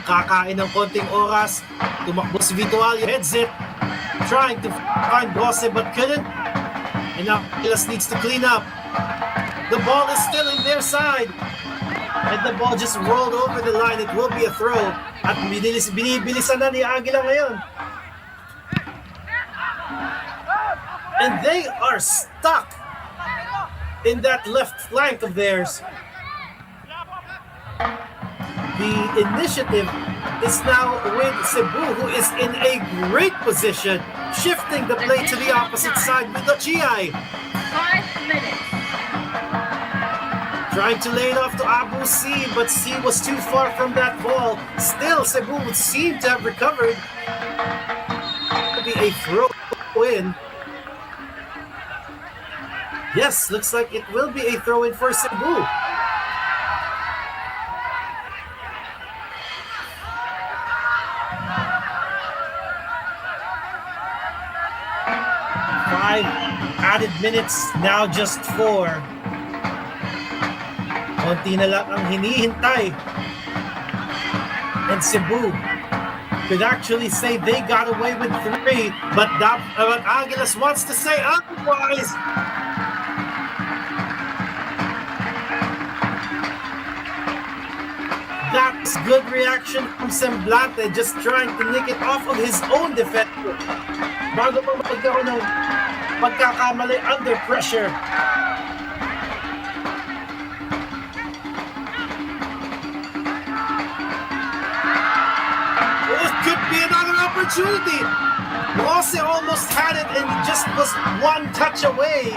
Kakain ng konting oras, tumakbo si Vitualia, heads it, trying to find Bosse but couldn't. And now Aguilas needs to clean up. The ball is still in their side. And the ball just rolled over the line. It will be a throw. At binibilisan na ni Aguila ngayon. And they are stuck in that left flank of theirs. The initiative is now with Cebu, who is in a great position, shifting the play to the opposite side with Ochiai. 5 minutes. Trying to lay it off to Abu C, but C was too far from that ball. Still, Cebu would seem to have recovered. It'll be a throw in. Yes, looks like it will be a throw in for Cebu. Added minutes, now just 4. Konti na lang ang hinihintay. And Cebu could actually say they got away with 3, but Aguilas wants to say otherwise. That's good reaction from Semblante, just trying to nick it off of his own defender. Bago pa magkaroon ng pagkakamali under pressure. It could be another opportunity. Bosse almost had it and just was one touch away.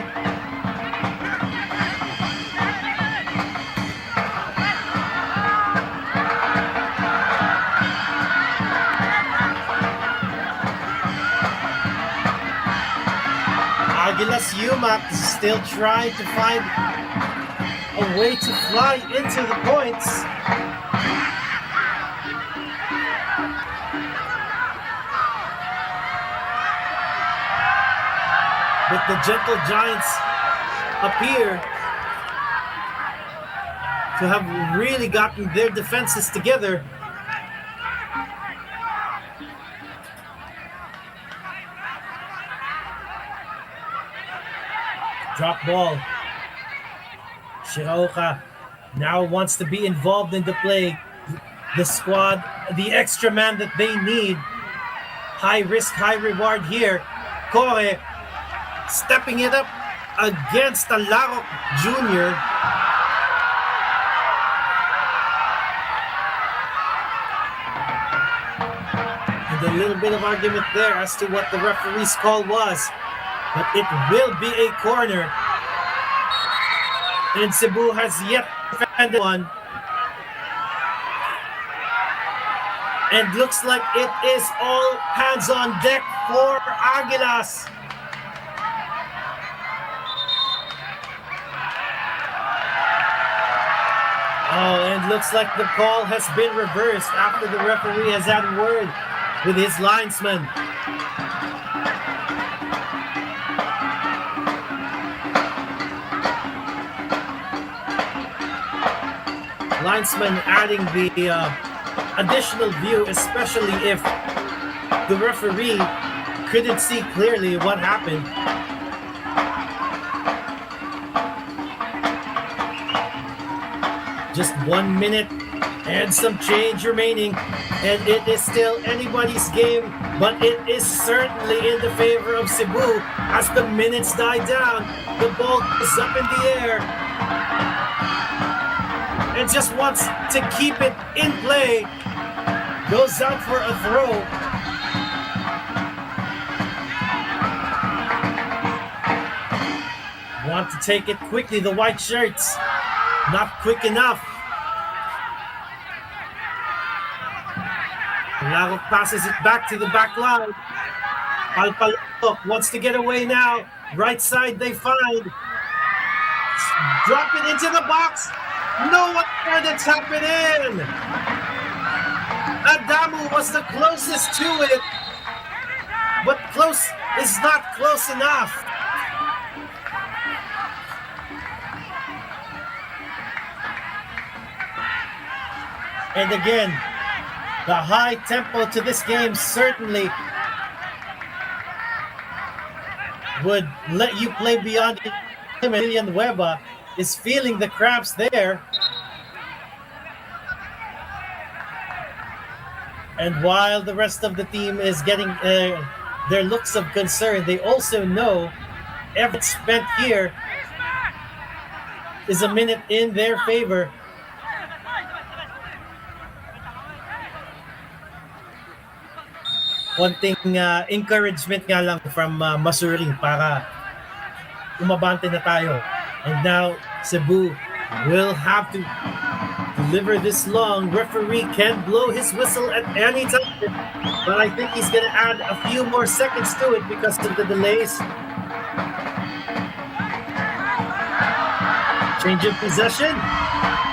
Aguilas UMAK is still trying to find a way to fly into the points. But the gentle giants appear to have really gotten their defenses together. Drop ball. Shiraoka now wants to be involved in the play. The squad, the extra man that they need. High risk, high reward here. Kore stepping it up against Alarok Jr. And a little bit of argument there as to what the referee's call was. But it will be a corner. And Cebu has yet to defend one. And looks like it is all hands on deck for Aguilas. Oh, and looks like the call has been reversed after the referee has had a word with his linesman. Linesman adding the additional view, especially if the referee couldn't see clearly what happened. Just 1 minute and some change remaining, and it is still anybody's game, but it is certainly in the favor of Cebu as the minutes die down. The ball is up in the air and just wants to keep it in play. Goes out for a throw. Want to take it quickly, the white shirts. Not quick enough. Larok passes it back to the back line. Palpalok wants to get away now. Right side they find. Drop it into the box. No one there to tap it in. Adamu was the closest to it, but close is not close enough. And again, the high tempo to this game certainly would let you play beyond him. Emilian Weba is feeling the cramps there. And while the rest of the team is getting their looks of concern, they also know every spent here is a minute in their favor. Konting encouragement nga lang from Masuring para umabante na tayo. And now Cebu will have to deliver this long. Referee can blow his whistle at any time, but I think he's going to add a few more seconds to it because of the delays. Change of possession.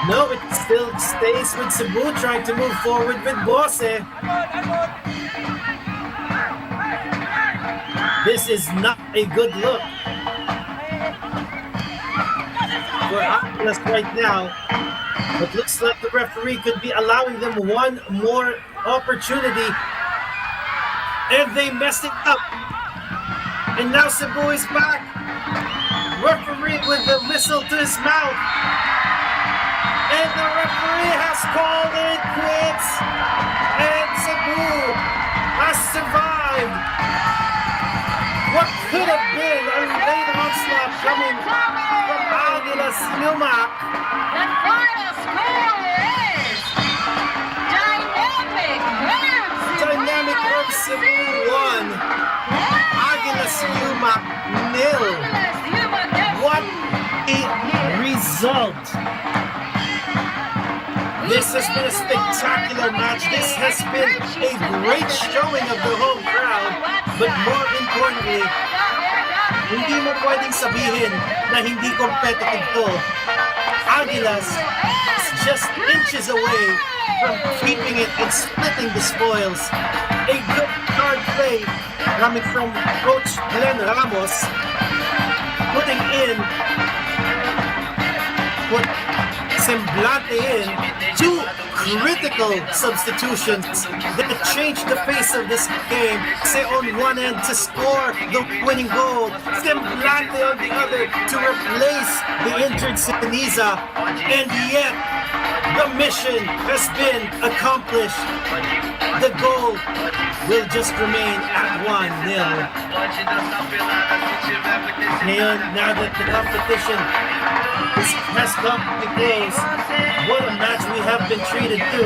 No, it still stays with Cebu trying to move forward with Bose. This is not a good look for Aguilas right now. But looks like the referee could be allowing them one more opportunity. And they messed it up. And now Cebu is back. Referee with the whistle to his mouth. And the referee has called it quits. And Cebu has survived what could have been a late onslaught coming from Aguilas UMAK. The final score is Dynamic Herbs Cebu 1, Aguilas UMAK 0. What a result! This has been a spectacular match. This has been a great showing of the home crowd. But more importantly, hindi mo pwedeng sabihin na hindi competitive to. Aguilas is just inches away from keeping it and splitting the spoils. A good card play coming from Coach Glenn Ramos, putting Semblante in two critical substitutions that changed the face of this game. Say on one end to score the winning goal, Semblante on the other to replace the injured Siniza, and yet the mission has been accomplished. The goal will just remain at 1-0. Now that the competition has come to close, what a match we have been treated to.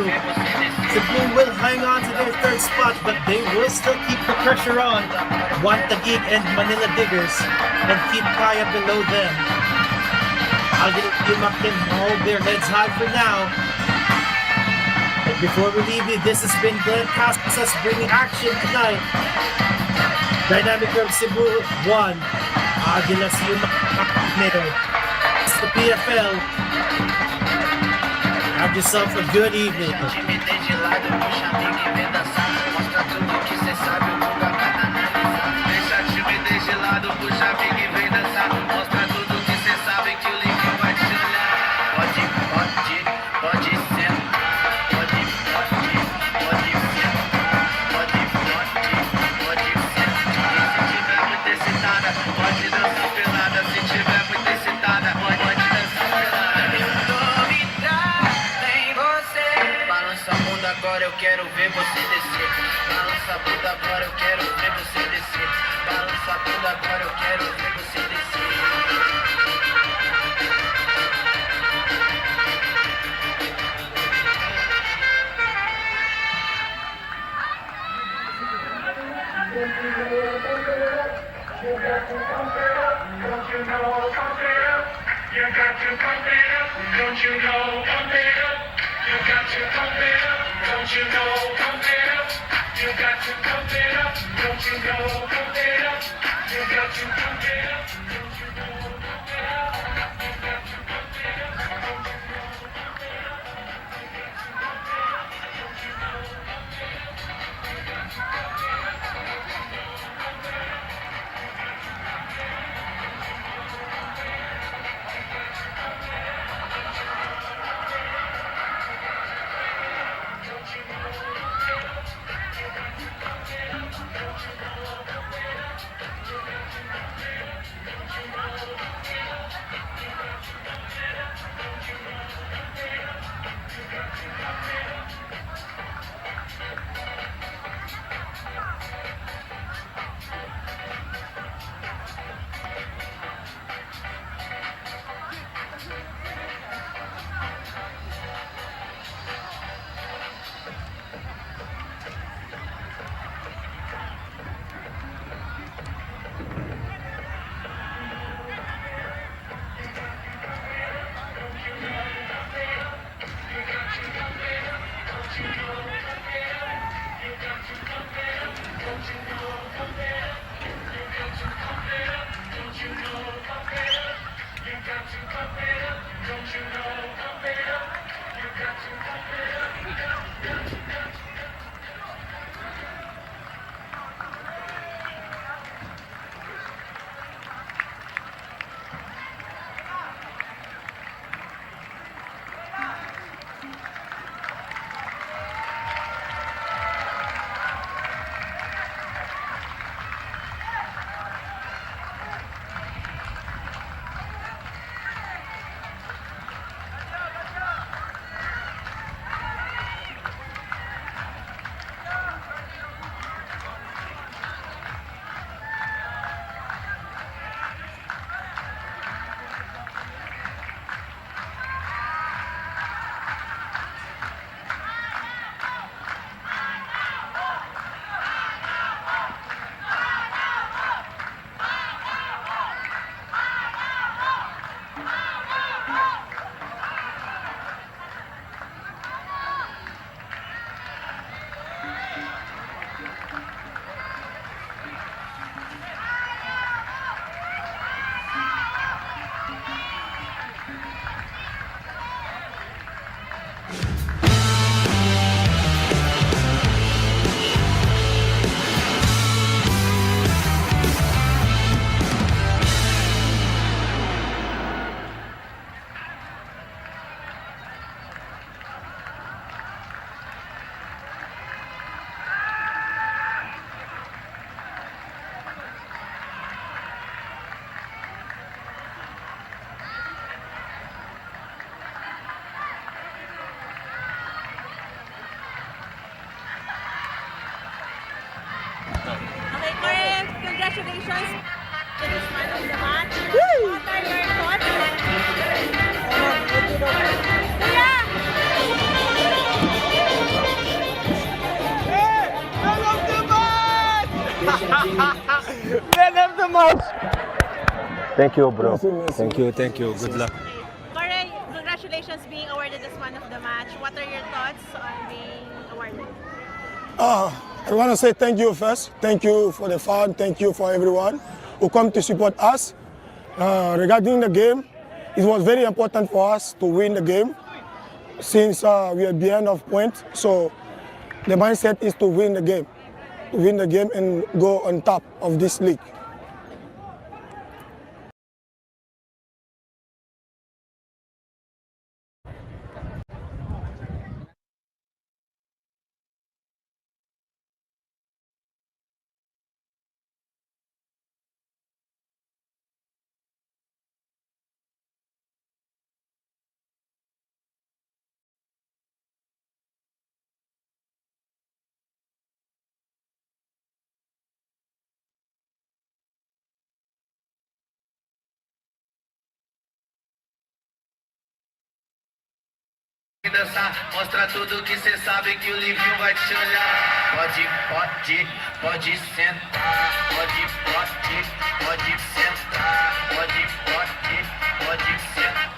Cebu will hang on to their third spot, but they will still keep the pressure on Wantagig and Manila Diggers and keep Kaya below them. UMAK can hold their heads high for now. And before we leave you, this has been Glenn Casas bringing action tonight. Dynamic of Cebu 1, Aguilas UMAK. It's the PFL. Have yourself a good evening. Agora eu quero ver você descer. Balança a bunda, agora eu quero ver você descer. Balança a bunda, agora eu quero ver você descer. You got to pump it up, don't you know, pump it up. You got to pump it up, don't you know, pump it up. You got to pump it up, don't you know, pump it up. You got to pump it up, don't you know, pump it up. You got to pump it up, don't you know, pump it up. You got to pump it up, don't you know, pump it up. You got to pump it up, don't you know, pump it up. You got to pump it up, don't you know, pump it up. Don't you know? the most. Thank you, bro. Thank you. Good luck. Corey, congratulations being awarded as man of the match. What are your thoughts on being awarded? I want to say thank you first. Thank you for the fan. Thank you for everyone who come to support us. Regarding the game, it was very important for us to win the game since we are behind of points. So the mindset is to win the game and go on top of this league. Dançar, mostra tudo que cê sabe que o Livinho vai te olhar. Pode sentar. Pode sentar. Pode sentar.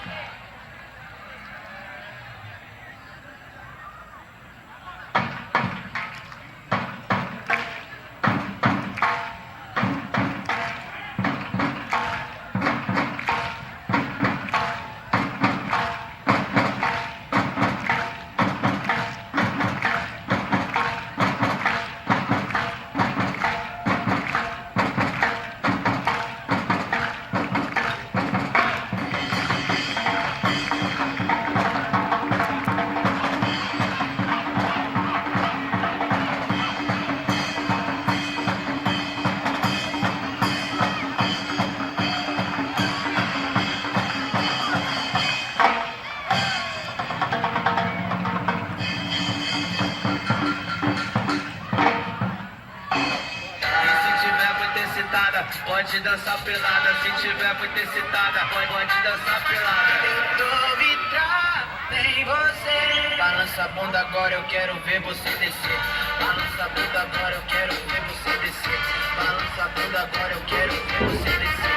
Pode dançar pelada, se tiver muito excitada, pode dançar pelada. Eu tô vidrado em você. Balança a bunda agora, eu quero ver você descer. Balança a bunda agora, eu quero ver você descer. Balança a bunda agora, eu quero ver você descer.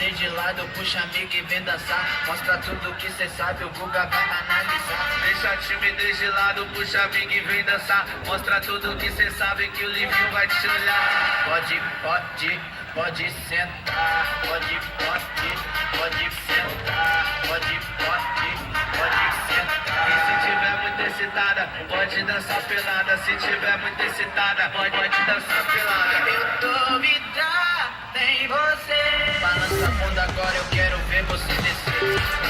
De lado, puxa amigo e vem dançar. Mostra tudo que cê sabe, o Guga vai analisar. Deixa a timidez de lado, puxa amigo e vem dançar. Mostra tudo que cê sabe que o Livinho vai te olhar. Pode sentar. Pode sentar. Pode sentar. E se tiver muito excitada, pode dançar pelada. Se tiver muito excitada, pode dançar pelada. Eu tô vidrado em você. Balança a bunda agora, eu quero ver você descer.